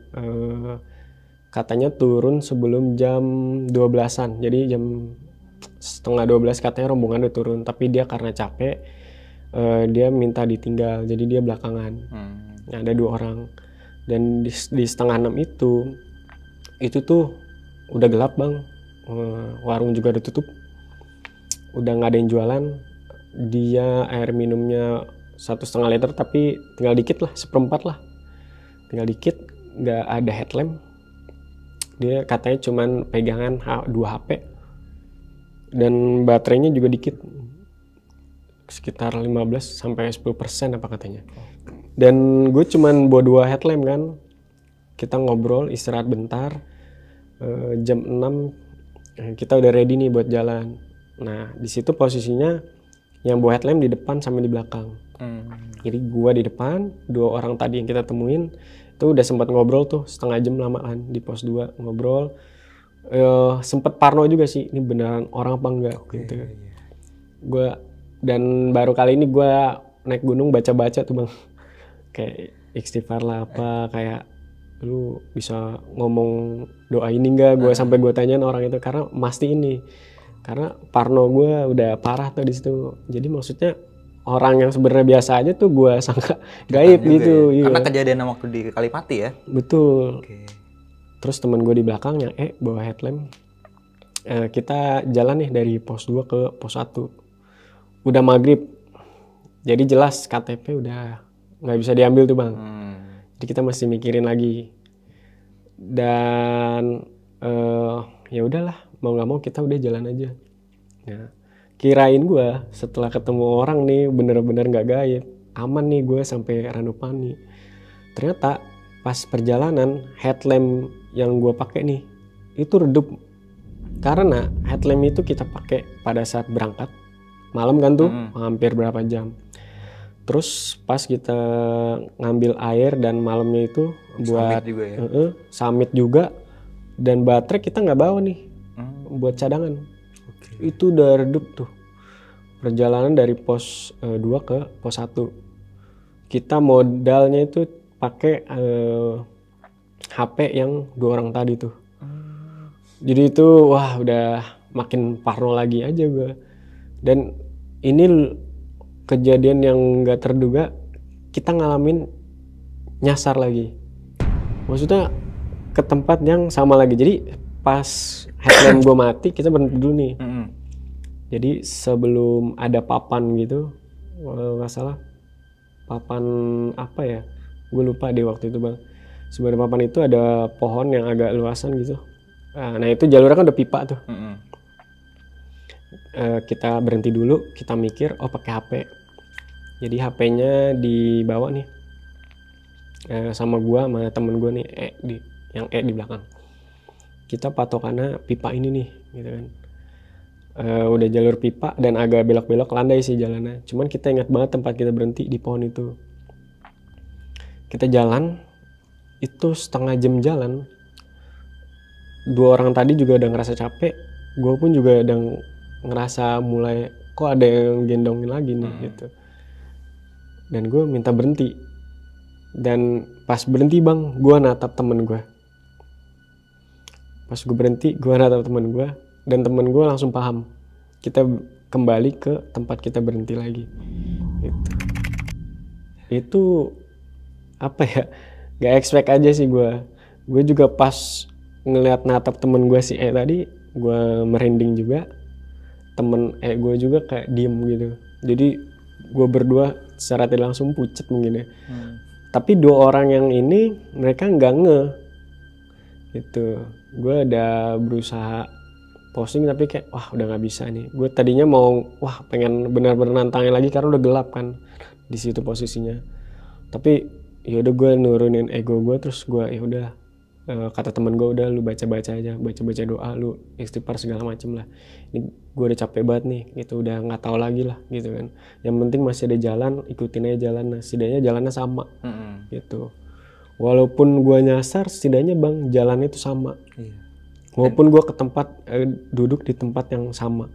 katanya turun sebelum jam 12-an. Jadi jam 11:30 katanya rombongan udah turun. Tapi dia karena capek dia minta ditinggal, jadi dia belakangan. Ada 2 orang. Dan di 5:30 itu tuh udah gelap bang, warung juga udah tutup, udah nggak ada yang jualan. Dia air minumnya 1,5 liter tapi tinggal dikit lah, 1/4 lah, tinggal dikit, nggak ada headlamp. Dia katanya cuman pegangan 2 HP dan baterainya juga dikit, sekitar 15-10% apa katanya. Dan gue cuman bawa 2 headlamp kan. Kita ngobrol, istirahat bentar. Jam 6 kita udah ready nih buat jalan. Nah di situ posisinya yang bawa headlamp di depan sama di belakang. Jadi gue di depan, 2 orang tadi yang kita temuin itu udah sempat ngobrol tuh setengah jam lama kan di pos 2 ngobrol. Sempet parno juga sih, ini beneran orang apa enggak gitu. Gue dan baru kali ini gue naik gunung baca-baca tuh bang, kayak istighfar lah apa, kayak lu bisa ngomong doa ini enggak, gue sampai gue tanyain orang itu karena pasti ini, karena parno gue udah parah tuh di situ. Jadi maksudnya orang yang sebenarnya biasa aja tuh gue sangka gaib gitu. Ya? Iya. Karena kejadian waktu di Kalipati ya. Betul. Terus teman gue di belakangnya bawa headlamp. Kita jalan nih dari pos 2 ke pos 1. Udah maghrib, jadi jelas KTP udah nggak bisa diambil tuh bang. Jadi kita masih mikirin lagi. Dan ya udahlah, mau nggak mau kita udah jalan aja. Nah, kirain gue setelah ketemu orang nih bener-bener nggak gaib, aman nih gue sampai Ranupani. Ternyata pas perjalanan headlamp yang gue pakai nih itu redup. Karena headlamp itu kita pakai pada saat berangkat malam kan tuh, hampir berapa jam. Terus pas kita ngambil air dan malamnya itu buat summit juga, ya? Summit juga, dan baterai kita nggak bawa nih buat cadangan. Itu udah redup tuh. perjalanan dari pos 2 ke pos 1. Kita modalnya itu pakai HP yang 2 orang tadi tuh. Jadi itu wah udah makin parno lagi aja gue. Dan ini kejadian yang gak terduga, kita ngalamin nyasar lagi. Maksudnya ke tempat yang sama lagi. Jadi pas headlamp gue mati, kita berhenti dulu nih. Jadi sebelum ada papan gitu, nggak salah papan apa ya, gue lupa deh waktu itu bang. Sebelum papan itu ada pohon yang agak luasan gitu. Nah itu jalurnya kan udah pipa tuh. Kita berhenti dulu, kita mikir, oh pakai HP. Jadi HP-nya dibawa nih sama gue, sama temen gue nih, yang di belakang. Kita patokannya pipa ini nih, gitu kan. Udah jalur pipa dan agak belok-belok, landai sih jalannya. Cuman kita ingat banget tempat kita berhenti di pohon itu. Kita jalan, itu setengah jam jalan. 2 orang tadi juga udah ngerasa capek, gue pun juga udah ngerasa mulai kok ada yang gendongin lagi nih gitu. Dan gue minta berhenti. Dan pas berhenti bang, gue natap temen gue. Pas gue berhenti, gue natap temen gue. Dan temen gue langsung paham, kita kembali ke tempat kita berhenti lagi gitu. Itu apa ya, gak expect aja sih gue juga pas ngeliat natap temen gue si tadi, gue merinding juga. Temen gue juga kayak diem gitu. Jadi gue berdua secara tidak langsung pucet mungkin ya. Tapi 2 orang yang ini mereka nggak gitu. Gue udah berusaha posting tapi kayak wah udah nggak bisa nih. Gue tadinya mau pengen benar-benar nantangin lagi karena udah gelap kan di situ posisinya. Tapi yaudah gue nurunin ego gue, terus gue yaudah kata teman gue udah lu baca-baca aja, baca-baca doa, lu istighfar segala macem lah. Ini gue udah capek banget nih, gitu udah nggak tahu lagi lah gitu kan. Yang penting masih ada jalan, ikutin aja jalan. Nah, setidaknya jalannya sama gitu. Walaupun gue nyasar, setidaknya bang jalannya itu sama. Walaupun gue ke tempat duduk di tempat yang sama.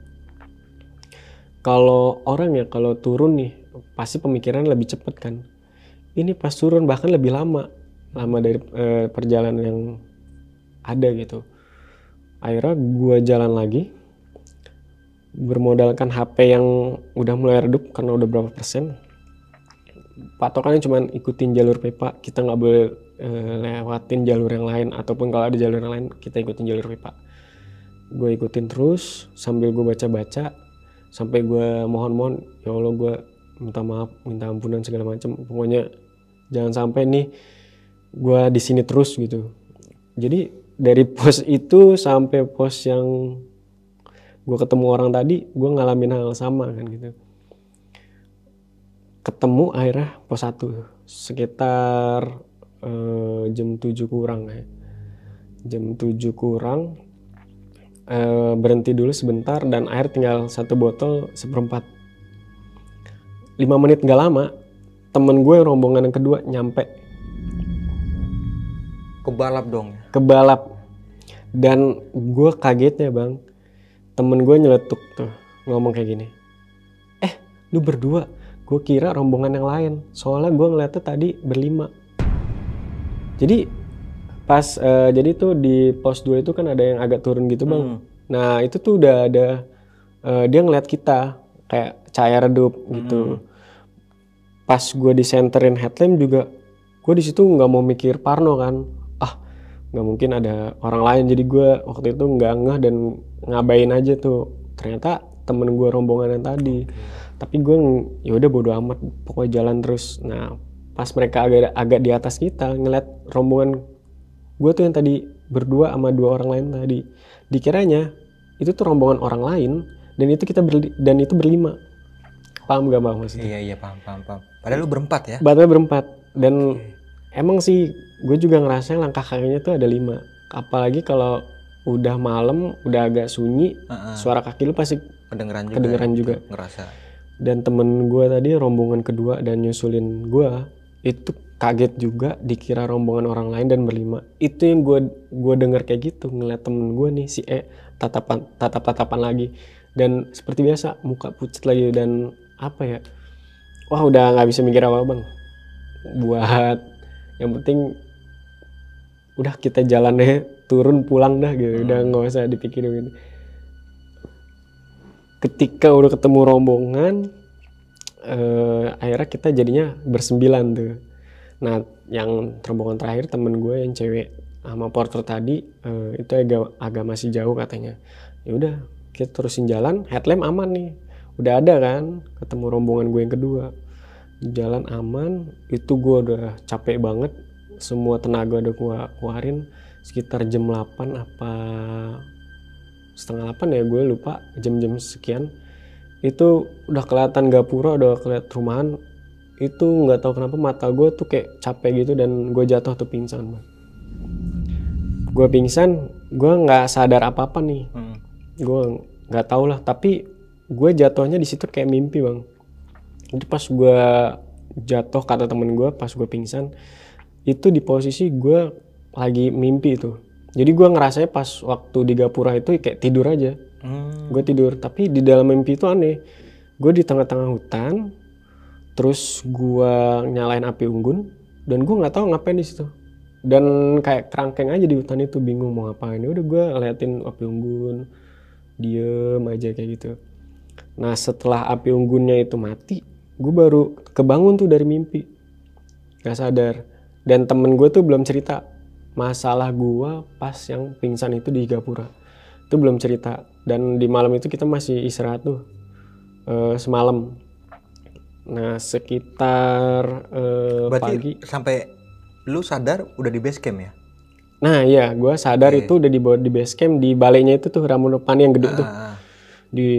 Kalau orang ya kalau turun nih pasti pemikiran lebih cepet kan. Ini pas turun bahkan lebih lama dari perjalanan yang ada gitu. Akhirnya gue jalan lagi, bermodalkan HP yang udah mulai redup karena udah berapa persen. Patokannya cuma ikutin jalur pipa, kita nggak boleh lewatin jalur yang lain, ataupun kalau ada jalur yang lain kita ikutin jalur pipa. Gue ikutin terus sambil gue baca-baca, sampai gue mohon-mohon, ya Allah gue minta maaf, minta ampunan segala macam. Pokoknya jangan sampai nih gue di sini terus gitu. Jadi dari pos itu sampai pos yang gue ketemu orang tadi, gue ngalamin hal sama kan gitu. Ketemu akhirnya pos 1 sekitar jam 7 kurang ya. Jam 7 kurang berhenti dulu sebentar dan air tinggal 1 botol 1/4. 5 menit gak lama temen gue rombongan yang kedua nyampe. Kebalap dong. Kebalap. Dan gue kagetnya bang, temen gue nyeletuk tuh ngomong kayak gini, lu berdua? Gue kira rombongan yang lain, soalnya gue ngeliatnya tadi berlima. Jadi pas jadi tuh di pos 2 itu kan ada yang agak turun gitu bang. Nah itu tuh udah ada dia ngeliat kita kayak cahaya redup gitu. Pas gue disenterin headlamp juga, gue di situ nggak mau mikir parno kan, nggak mungkin ada orang lain. Jadi gue waktu itu nggak ngeh dan ngabain aja tuh. Ternyata temen gue rombongan yang tadi. Tapi gue yaudah bodo amat, pokoknya jalan terus. Nah pas mereka agak di atas kita ngeliat rombongan gue tuh yang tadi berdua sama 2 orang lain tadi, dikiranya itu tuh rombongan orang lain dan itu itu berlima. Paham gak bang maksudnya? Iya paham. Padahal lu berempat ya? Padahal berempat. Dan emang sih gue juga ngerasain langkah kakinya tuh ada 5. Apalagi kalau udah malam, udah agak sunyi, suara kaki lu pasti kedengeran juga. Ngerasa. Dan temen gue tadi rombongan kedua dan nyusulin gue itu kaget juga dikira rombongan orang lain dan berlima. Itu yang gue denger kayak gitu, ngeliat temen gue nih si tatap-tatapan lagi. dan seperti biasa muka pucat lagi dan apa ya, wah udah nggak bisa mikir apa bang, buat yang penting udah kita jalan deh, turun pulang dah gitu, udah nggak usah dipikirin. Ketika udah ketemu rombongan, akhirnya kita jadinya bersembilan tuh. Nah yang rombongan terakhir temen gue yang cewek sama porter tadi itu agak masih jauh katanya. Ya udah kita terusin jalan, headlamp aman nih, udah ada kan, ketemu rombongan gue yang kedua, jalan aman. Itu gue udah capek banget, semua tenaga udah gue keluarin. Sekitar jam 8 apa setengah 8 ya, gue lupa jam-jam sekian. Itu udah kelihatan gapura, udah kelihatan rumahan. Itu nggak tahu kenapa mata gue tuh kayak capek gitu dan gue jatuh tuh pingsan bang. Gue pingsan, gue nggak sadar apa-apa nih. Gue nggak tahu lah, tapi gue jatuhnya di situ kayak mimpi bang. Itu pas gue jatuh, kata temen gue pas gue pingsan itu di posisi gue lagi mimpi itu. Jadi gue ngerasanya pas waktu di gapura itu kayak tidur aja. Gue tidur, tapi di dalam mimpi itu aneh. Gue di tengah-tengah hutan, terus gue nyalain api unggun dan gue nggak tahu ngapain di situ. Dan kayak kerangkeng aja di hutan itu, bingung mau ngapain. Udah gue liatin api unggun, diem aja kayak gitu. Nah setelah api unggunnya itu mati, gue baru kebangun tuh dari mimpi, gak sadar. Dan temen gue tuh belum cerita masalah gue pas yang pingsan itu di gapura, itu belum cerita. Dan di malam itu kita masih istirahat tuh semalam. Nah sekitar berarti pagi sampai lu sadar udah di base camp ya? Nah iya, gue sadar itu udah dibawa di base camp, di balainya itu tuh Ramunupani yang gede tuh. Di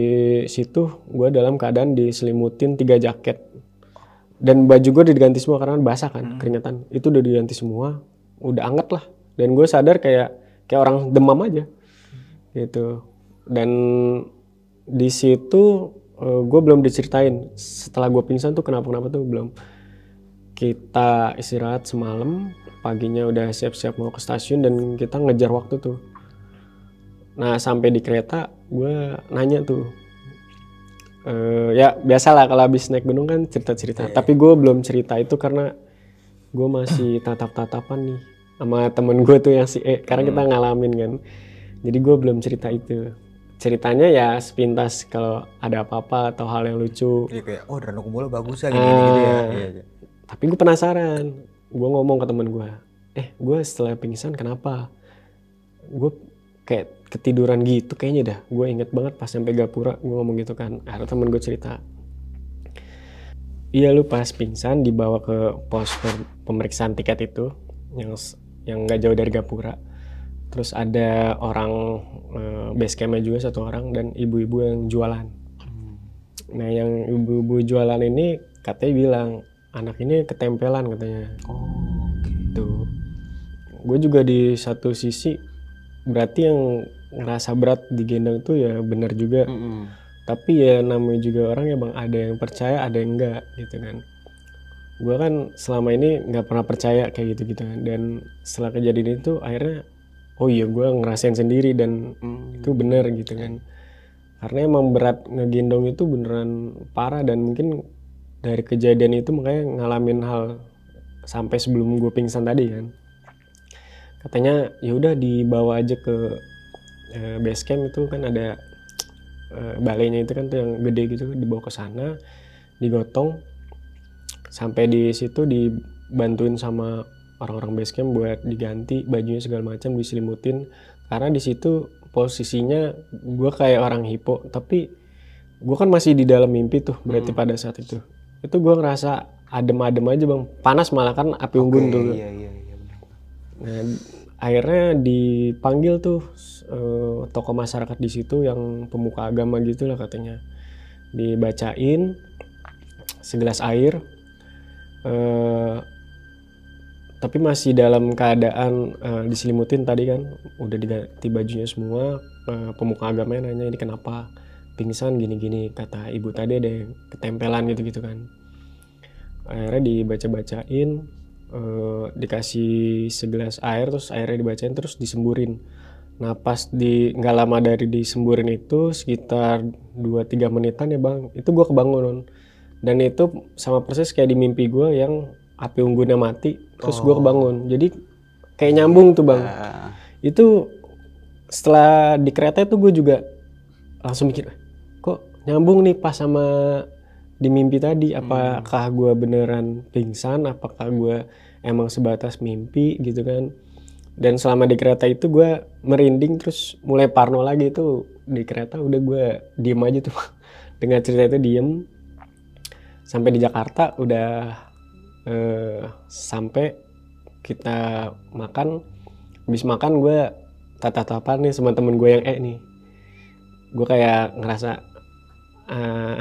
situ gue dalam keadaan diselimutin 3 jaket. Dan baju gue udah diganti semua karena basah kan, keringetan. Itu udah diganti semua, udah anget lah. Dan gue sadar kayak orang demam aja gitu. Dan di situ gue belum diceritain setelah gue pingsan tuh kenapa tuh belum. Kita istirahat semalam, paginya udah siap-siap mau ke stasiun dan kita ngejar waktu tuh. Nah sampai di kereta gue nanya tuh, ya biasalah kalau habis naik gunung kan cerita-cerita. Tapi gue belum cerita itu karena gue masih tatap-tatapan nih sama temen gue tuh yang si E, karena kita ngalamin kan. Jadi gue belum cerita itu. Ceritanya ya sepintas kalau ada apa-apa atau hal yang lucu. Iya kayak, oh Danau Kumbolo bagus ya gitu ya. Iya. Tapi gue penasaran, gue ngomong ke temen gue, gue setelah pingsan kenapa? Gue kayak ketiduran gitu kayaknya dah. Gue inget banget pas sampai gapura, gue ngomong gitu kan. Akhirnya temen gue cerita, iya lu pas pingsan dibawa ke pos pemeriksaan tiket itu, yang nggak jauh dari gapura. Terus ada orang base campnya juga 1 orang dan ibu-ibu yang jualan. Nah yang ibu-ibu jualan ini katanya bilang, anak ini ketempelan katanya. Oh gitu. Gue juga di satu sisi berarti yang ngerasa berat digendong itu ya benar juga. Tapi ya namanya juga orang ya bang, ada yang percaya ada yang enggak gitu kan. Gue kan selama ini nggak pernah percaya kayak gitu kan. Dan setelah kejadian itu akhirnya oh iya gue ngerasain sendiri dan itu benar gitu kan. Karena emang berat ngegendong itu beneran parah dan mungkin dari kejadian itu makanya ngalamin hal sampai sebelum gue pingsan tadi kan. Katanya ya udah dibawa aja ke base camp itu kan ada balainya itu kan tuh yang gede gitu, dibawa ke sana, digotong sampai di situ dibantuin sama orang-orang base camp buat diganti bajunya segala macam, diselimutin. Karena di situ posisinya gue kayak orang hipo, tapi gue kan masih di dalam mimpi tuh berarti pada saat itu. Itu gue ngerasa adem-adem aja bang, panas malah kan api unggun tuh. Iya. Nah akhirnya dipanggil tuh tokoh masyarakat di situ yang pemuka agama gitulah katanya, dibacain segelas air, tapi masih dalam keadaan diselimutin tadi kan, udah diganti bajunya semua. Pemuka agamanya nanya ini kenapa pingsan gini-gini, kata ibu tadi ada yang ketempelan gitu-gitu kan. Akhirnya dibaca-bacain, dikasih segelas air, terus airnya dibacain terus disemburin. Nah pas nggak lama dari disemburin itu sekitar 2-3 menitan ya bang, itu gue kebangun. Dan itu sama persis kayak di mimpi gue yang api unggunnya mati, terus gue kebangun. Jadi kayak nyambung tuh bang. Itu setelah di kereta itu gue juga langsung mikir, kok nyambung nih pas sama di mimpi tadi. Apakah gue beneran pingsan, apakah gue emang sebatas mimpi gitu kan. Dan selama di kereta itu gue merinding, terus mulai parno lagi. Itu di kereta udah gue diem aja tuh dengan cerita itu, diem sampai di Jakarta. Udah sampai kita makan, habis makan gue tatap-tatapan nih sama temen gue yang nih. Gue kayak ngerasa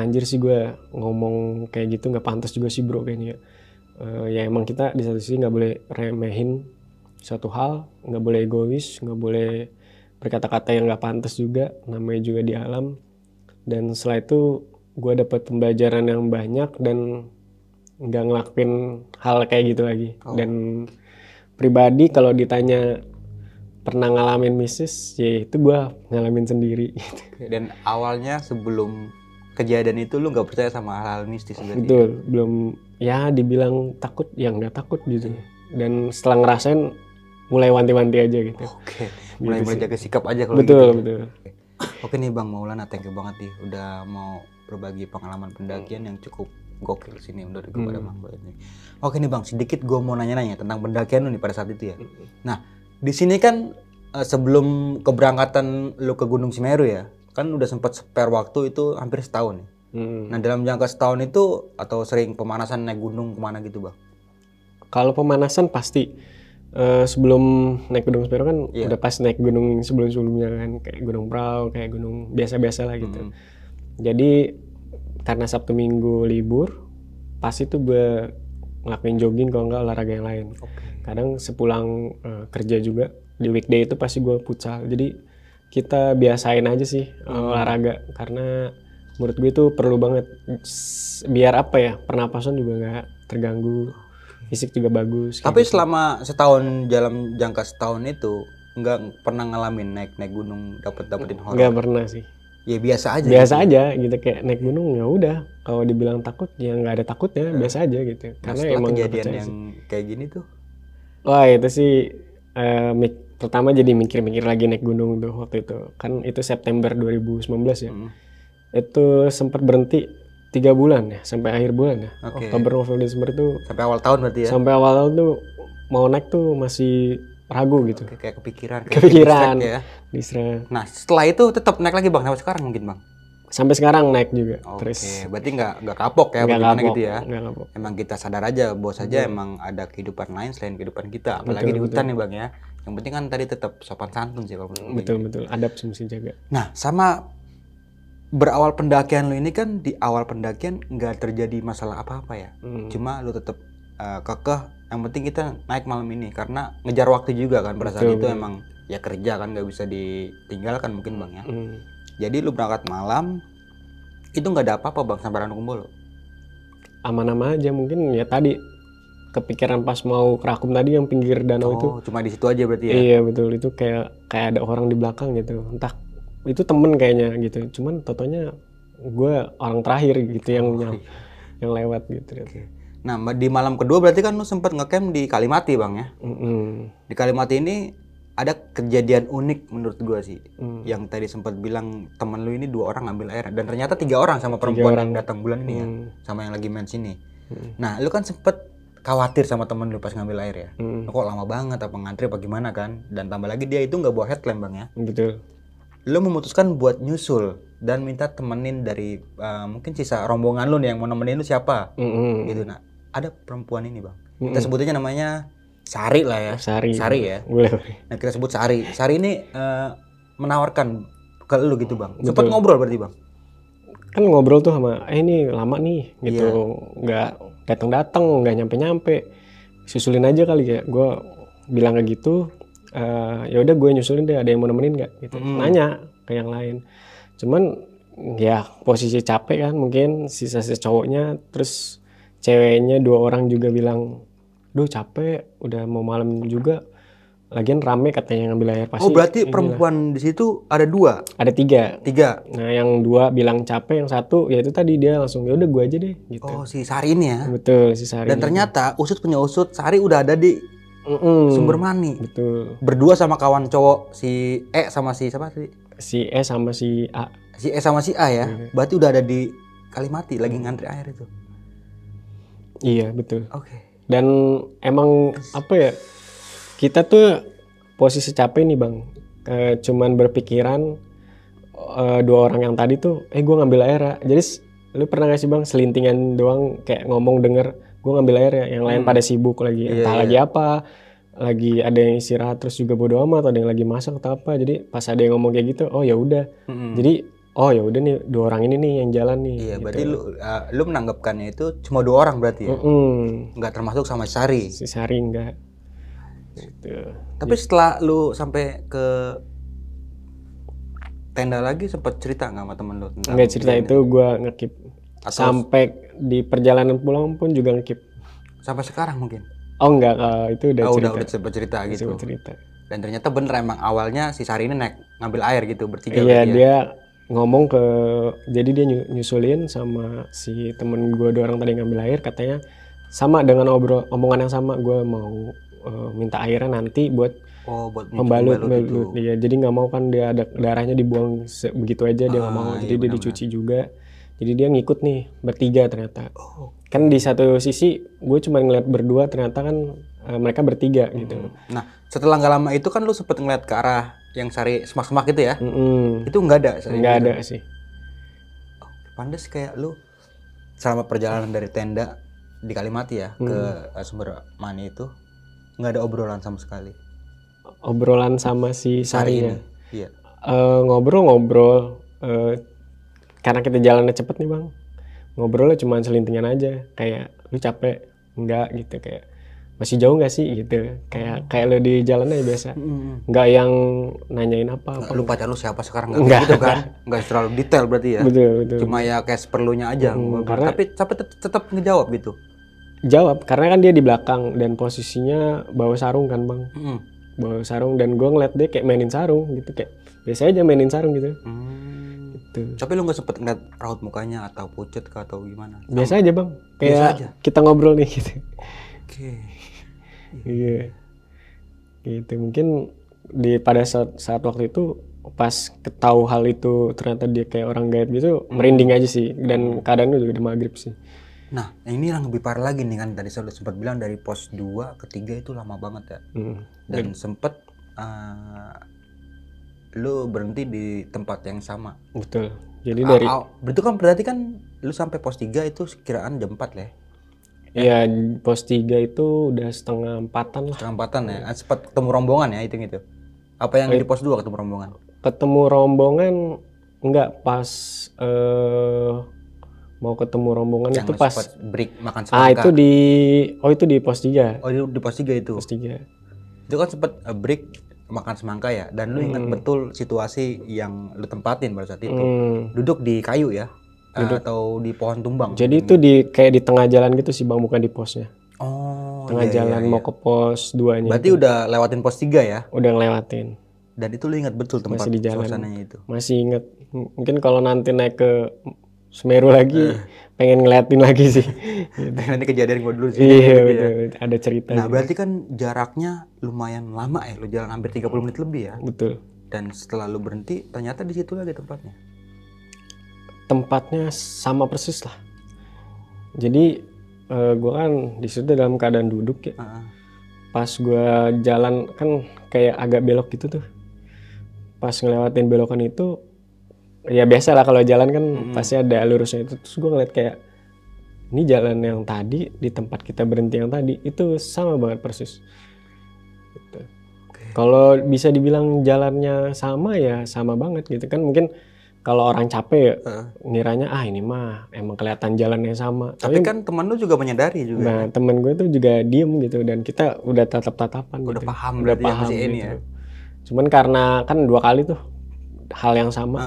anjir sih gue ngomong kayak gitu nggak pantas juga sih bro kayaknya. Ya emang kita di satu sisi nggak boleh remehin suatu hal, nggak boleh egois, nggak boleh berkata-kata yang nggak pantas juga, namanya juga di alam. Dan setelah itu gue dapat pembelajaran yang banyak dan nggak ngelakuin hal kayak gitu lagi. Dan pribadi kalau ditanya pernah ngalamin mistis, ya itu gue ngalamin sendiri. Dan awalnya sebelum kejadian itu lu nggak percaya sama hal-hal mistis berarti? Betul, belum ya dibilang takut, ya nggak takut gitu. Dan setelah ngerasain mulai wanti-wanti aja gitu. Oke, mulai jaga sikap aja kalau betul, gitu. Betul. Oke nih Bang Maulana, thank you banget nih udah mau berbagi pengalaman pendakian yang cukup gokil sini menurut gue pada Bang ini. Oke nih Bang, sedikit gue mau nanya-nanya tentang pendakian lu nih pada saat itu ya. Nah, di sini kan sebelum keberangkatan lu ke Gunung Semeru ya, kan udah sempat spare waktu itu hampir setahun nih. Nah, dalam jangka setahun itu atau sering pemanasan naik gunung kemana gitu Bang? Kalau pemanasan pasti sebelum naik Gunung Semeru kan udah pas naik gunung sebelum-sebelumnya kan, kayak Gunung Prau, kayak gunung biasa-biasa lah gitu. Jadi karena Sabtu Minggu libur, pas itu gue ngelakuin jogging kalau enggak olahraga yang lain. Kadang sepulang kerja juga di weekday itu pasti gue futsal. Jadi kita biasain aja sih olahraga, karena menurut gue itu perlu banget biar apa ya, pernapasan juga nggak terganggu. Fisik juga bagus. Tapi gitu. selama setahun dalam jangka setahun itu nggak pernah ngalamin naik gunung dapetin horor? Nggak pernah sih. Ya biasa aja. Biasa gitu. Aja gitu, kayak naik gunung ya udah. Kalau dibilang takut ya nggak ada takutnya, biasa aja gitu. Nah, karena setelah emang kejadian yang kayak gini tuh. Wah itu sih pertama jadi mikir-mikir lagi naik gunung tuh waktu itu. Kan itu September 2019 ya. Itu sempat berhenti 3 bulan ya, sampai akhir bulan ya. Oktober, November, Desember itu sampai awal tahun berarti ya? Sampai awal tahun tuh mau naik tuh masih ragu gitu. Kayak kepikiran ya. Nah setelah itu tetap naik lagi Bang, sampai sekarang mungkin Bang? Sampai sekarang naik juga. Terus berarti nggak kapok ya bagaimana gitu ya? Kapok. Emang kita sadar aja bahwa saja emang ada kehidupan lain selain kehidupan kita, apalagi di hutan nih Bang ya. Yang penting kan tadi tetap sopan santun sih kalau menurut gue. Betul, adab mesti jaga. Nah sama berawal pendakian lu ini kan, di awal pendakian nggak terjadi masalah apa-apa ya. Cuma lu tetap kekeh, yang penting kita naik malam ini karena ngejar waktu juga kan. Pada saat itu emang ya kerja kan, nggak bisa ditinggalkan mungkin Bang ya. Jadi lu berangkat malam itu nggak ada apa-apa Bang sampai Ranukumbolo? Aman-aman aja, mungkin ya tadi kepikiran pas mau ke Rakum tadi yang pinggir danau itu. Cuma di situ aja berarti ya? Iya betul, itu kayak ada orang di belakang gitu. Entah itu temen kayaknya gitu, cuman totonya gue orang terakhir gitu yang lewat gitu. Nah di malam kedua berarti kan lu sempat ngecamp di Kalimati Bang ya? Di Kalimati ini ada kejadian unik menurut gue sih, yang tadi sempat bilang temen lu ini 2 orang ngambil air, dan ternyata 3 orang sama perempuan yang datang bulan ini ya, sama yang lagi mens ini. Nah lu kan sempet khawatir sama temen lu pas ngambil air ya, kok lama banget apa ngantri apa gimana kan, dan tambah lagi dia itu nggak bawa headlamp Bang ya? Betul. Lu memutuskan buat nyusul dan minta temenin dari mungkin sisa rombongan lu nih, yang mau nemenin lu siapa gitu. Nah ada perempuan ini Bang, kita sebutnya namanya Sari lah ya. Sari ya. Boleh. Nah kita sebut Sari. Sari ini menawarkan ke lu gitu Bang. Sempat ngobrol berarti Bang? Kan ngobrol tuh sama ini lama nih gitu, nggak datang-datang, nggak nyampe-nyampe, susulin aja kali ya. Gue bilang kayak gitu. Ya udah gue nyusulin deh, ada yang mau nemenin nggak gitu. Nanya ke yang lain, cuman ya posisi capek kan, mungkin sisa-sisa cowoknya, terus ceweknya 2 orang juga bilang duh capek, udah mau malam juga, lagian rame katanya ngambil air pasti. Oh berarti inilah. perempuan di situ ada 2? Ada 3. 3. Nah yang 2 bilang capek, yang 1 ya itu tadi dia langsung ya udah gue aja deh gitu. Oh si Sari ini ya. Betul si Sari. Dan ternyata usut punya usut, Sari udah ada di Sumber Mani. Betul. Berdua sama kawan cowok si E sama si siapa sih? Si E sama si A. Si E sama si A ya. Berarti udah ada di Kalimati lagi ngantri air itu. Iya betul. Oke. Dan emang apa ya, kita tuh posisi capek nih bang, cuman berpikiran 2 orang yang tadi tuh, gue ngambil air ya. Jadi lu pernah gak sih bang selintingan doang kayak ngomong denger gue ngambil air ya, yang lain pada sibuk lagi, entah lagi apa, lagi ada yang istirahat terus juga bodo amat, ada yang lagi masak atau apa. Jadi pas ada yang ngomong kayak gitu, oh ya udah. Jadi oh ya udah nih 2 orang ini nih yang jalan nih. Iya, gitu. berarti lu menanggapkannya itu cuma 2 orang berarti ya? Nggak termasuk sama Sari? Si Sari enggak. Gitu. Tapi setelah lu sampai ke tenda lagi sempat cerita nggak sama temen lu? Enggak, cerita itu gue ngekip. Sampai di perjalanan pulang pun juga ngekip. Sampai sekarang mungkin? Oh enggak, itu udah cerita. Udah sempat cerita gitu? Sempat cerita. Dan ternyata bener emang awalnya si Sari ini ngambil air gitu bertiga. Iya, dia ngomong ke, jadi dia nyusulin sama si temen gue 2 orang tadi ngambil air, katanya sama dengan omongan yang sama, gue mau minta airnya nanti buat pembalut gitu. Dia jadi nggak mau kan dia ada darahnya dibuang begitu aja, dia nggak mau, jadi dia dicuci juga. Jadi dia ngikut nih bertiga ternyata. Kan di satu sisi gue cuma ngeliat berdua, ternyata kan mereka bertiga gitu. Nah setelah nggak lama itu kan lu sempet ngeliat ke arah yang Sari semak-semak gitu ya? Itu nggak ada? Nggak ada sih. Pantes kayak lu selama perjalanan dari tenda di Kalimati ya ke Sumber Mani itu nggak ada obrolan sama sekali? Obrolan sama si Sari ya? Iya. Ngobrol-ngobrol. Karena kita jalannya cepet nih bang, ngobrolnya cuma selintingan aja, kayak lu capek enggak gitu, kayak masih jauh nggak sih gitu, kayak lu di jalannya biasa, nggak yang nanyain apa. Lu pacar lu siapa sekarang nggak gitu kan? Nggak terlalu detail berarti ya? Betul. Cuma ya kayak seperlunya aja. Karena tapi tetap ngejawab gitu. Jawab, karena kan dia di belakang dan posisinya bawa sarung kan bang, bawa sarung, dan gue ngeliat dia kayak mainin sarung gitu, kayak biasa aja mainin sarung gitu. Tapi lu nggak sempet ngeliat raut mukanya atau pucet atau gimana? Biasa aja bang, kayak biasa aja. Kita ngobrol nih gitu. Oke. Iya. Gitu, mungkin pada saat waktu itu pas ketahu hal itu ternyata dia kayak orang gaib gitu, merinding aja sih, dan keadaannya juga udah maghrib sih. Nah ini yang lebih parah lagi nih kan, tadi saya sempat bilang dari pos 2 ke 3 itu lama banget ya. Dan sempet lu berhenti di tempat yang sama. Betul. Jadi dari berarti kan lu sampai pos 3 itu sekiraan jam 4 ya? Iya, pos 3 itu udah setengah 4-an lah. Setengah 4-an ya? Sempat ketemu rombongan ya itu? Apa yang di pos 2 ketemu rombongan? Ketemu rombongan enggak, pas mau ketemu rombongan yang itu pas break makan semangka. Itu di pos 3. Oh di pos 3 itu? Pos 3. Itu kan sempat break makan semangka ya, dan lu ingat betul situasi yang lu tempatin pada saat itu. Duduk di kayu ya? Atau di pohon tumbang? Jadi itu kayak di tengah jalan gitu sih bang, bukan di posnya. Oh, tengah jalan mau ke pos 2-nya. Berarti itu udah lewatin pos 3 ya? Udah ngelewatin. Dan itu lu ingat betul tempat suasananya itu? Masih ingat. Mungkin kalau nanti naik ke Semeru lagi, pengen ngeliatin lagi sih. Gitu. Nanti kejadian gue dulu sih. Iya betul, ada cerita. Nah berarti kan jaraknya lumayan lama ya, lu jalan hampir 30 menit lebih ya? Betul. Dan setelah lu berhenti, ternyata di situ lagi tempatnya? Tempatnya sama persis lah. Jadi gue kan di situ dalam keadaan duduk ya. Pas gue jalan kan kayak agak belok gitu tuh. Pas ngelewatin belokan itu, ya biasa lah kalau jalan kan pasti ada lurusnya itu. Terus gue ngeliat kayak, ini jalan yang tadi di tempat kita berhenti yang tadi itu sama banget persis. Gitu. Kalau bisa dibilang jalannya sama ya sama banget gitu kan. Mungkin kalau orang capek ya ngiranya ini mah emang kelihatan jalannya sama. Tapi kan teman lu juga menyadari juga. Nah temen gue tuh juga diem gitu, dan kita udah tatap-tatapan. Udah gitu. paham gitu. Ini ya. Cuman karena kan 2 kali tuh hal yang sama.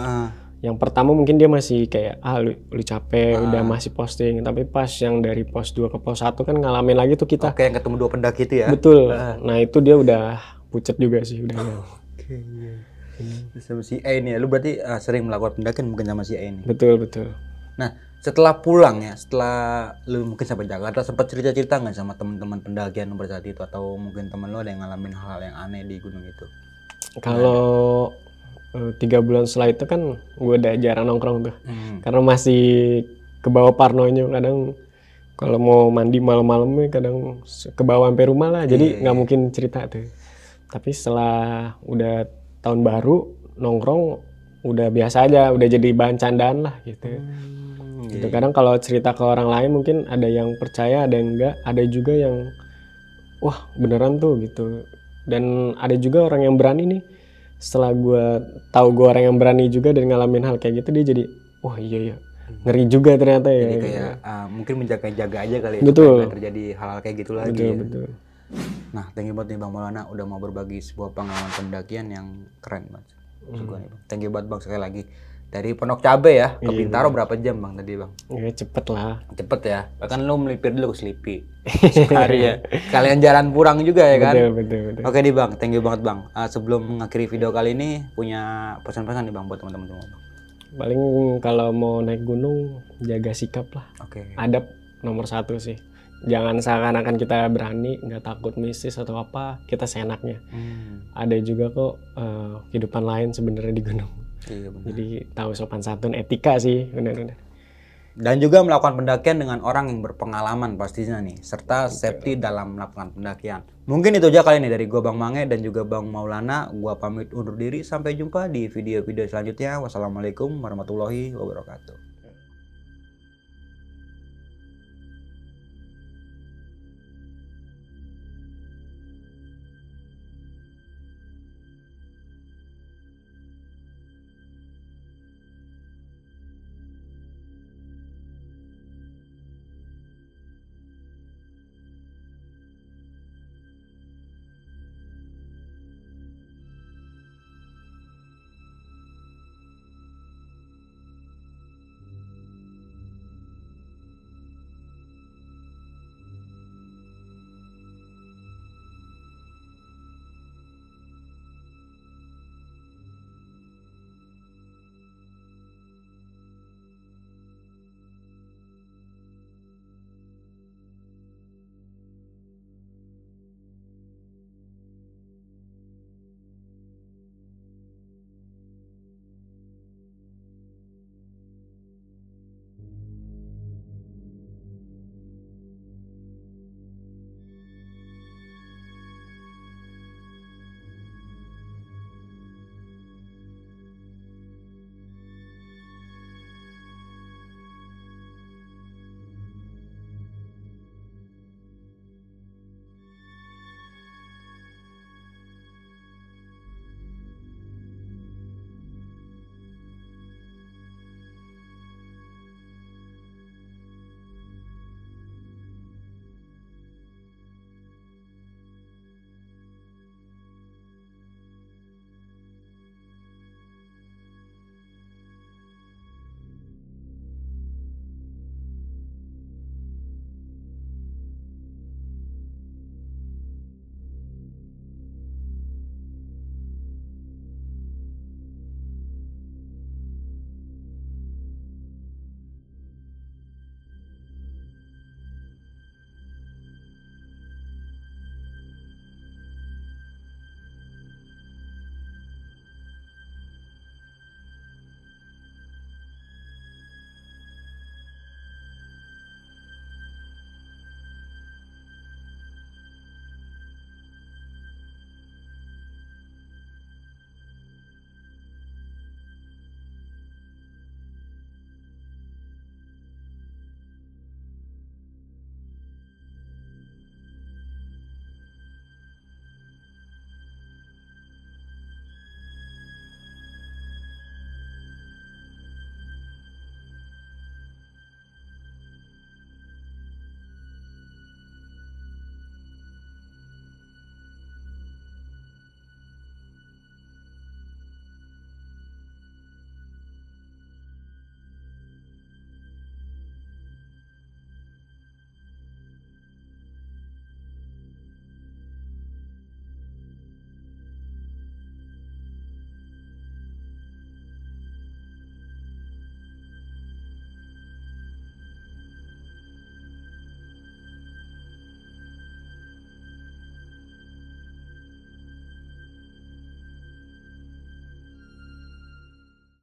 Yang pertama mungkin dia masih kayak lu capek, udah masih posting. Tapi pas yang dari pos 2 ke pos 1 kan ngalamin lagi tuh kita. Oke, yang ketemu 2 pendaki itu ya? Betul. Nah itu dia udah pucet juga sih udah. Oke, iya. Sama si A ini ya, lu berarti sering melakukan pendakian mungkin sama si A ini. Betul. Nah, setelah pulang ya, setelah lu mungkin sampai Jakarta, sempat cerita-cerita nggak sama teman-teman pendakian pada saat itu, atau mungkin temen lu ada yang ngalamin hal yang aneh di gunung itu? Kalau 3 bulan setelah itu kan gue udah jarang nongkrong tuh, karena masih ke bawah parnonya. Kadang kalau mau mandi malam-malamnya kadang ke bawah sampai rumah lah, jadi nggak mungkin cerita tuh. Tapi setelah udah tahun baru nongkrong udah biasa aja, udah jadi bahan candaan lah gitu. Gitu. Kadang kalau cerita ke orang lain mungkin ada yang percaya, ada yang enggak, ada juga yang wah beneran tuh gitu. Dan ada juga orang yang berani nih, setelah gue tahu gue orang yang berani juga dan ngalamin hal kayak gitu, dia jadi wah iya ngeri juga ternyata ya. Jadi kayak mungkin menjaga-jaga aja kali ya, betul, supaya nggak terjadi hal kayak gitu lagi. Betul. Nah, thank you banget nih Bang Maulana udah mau berbagi sebuah pengalaman pendakian yang keren banget. Thank you banget Bang sekali lagi. Dari Pondok Cabe ya ke Bintaro berapa jam Bang tadi Bang? Ya cepet lah. Cepet ya. Bahkan lu melipir dulu ke Selipi. Sekali ya. Kalian jalan Purang juga ya kan? Betul. Oke nih Bang, thank you banget Bang. Sebelum mengakhiri video kali ini punya pesan-pesan nih Bang buat teman-teman semua Bang. Paling kalau mau naik gunung jaga sikap lah. Oke. Adab nomor 1 sih. Jangan seakan-akan kita berani, nggak takut mistis atau apa, kita seenaknya. Ada juga kok kehidupan lain sebenarnya di gunung. Iya, benar. Jadi tahu sopan santun, etika sih, benar. Dan juga melakukan pendakian dengan orang yang berpengalaman pastinya nih, serta safety dalam melakukan pendakian. Mungkin itu aja kali ini dari gua Bang Mange dan juga Bang Maulana. Gua pamit undur diri, sampai jumpa di video-video selanjutnya. Wassalamualaikum warahmatullahi wabarakatuh.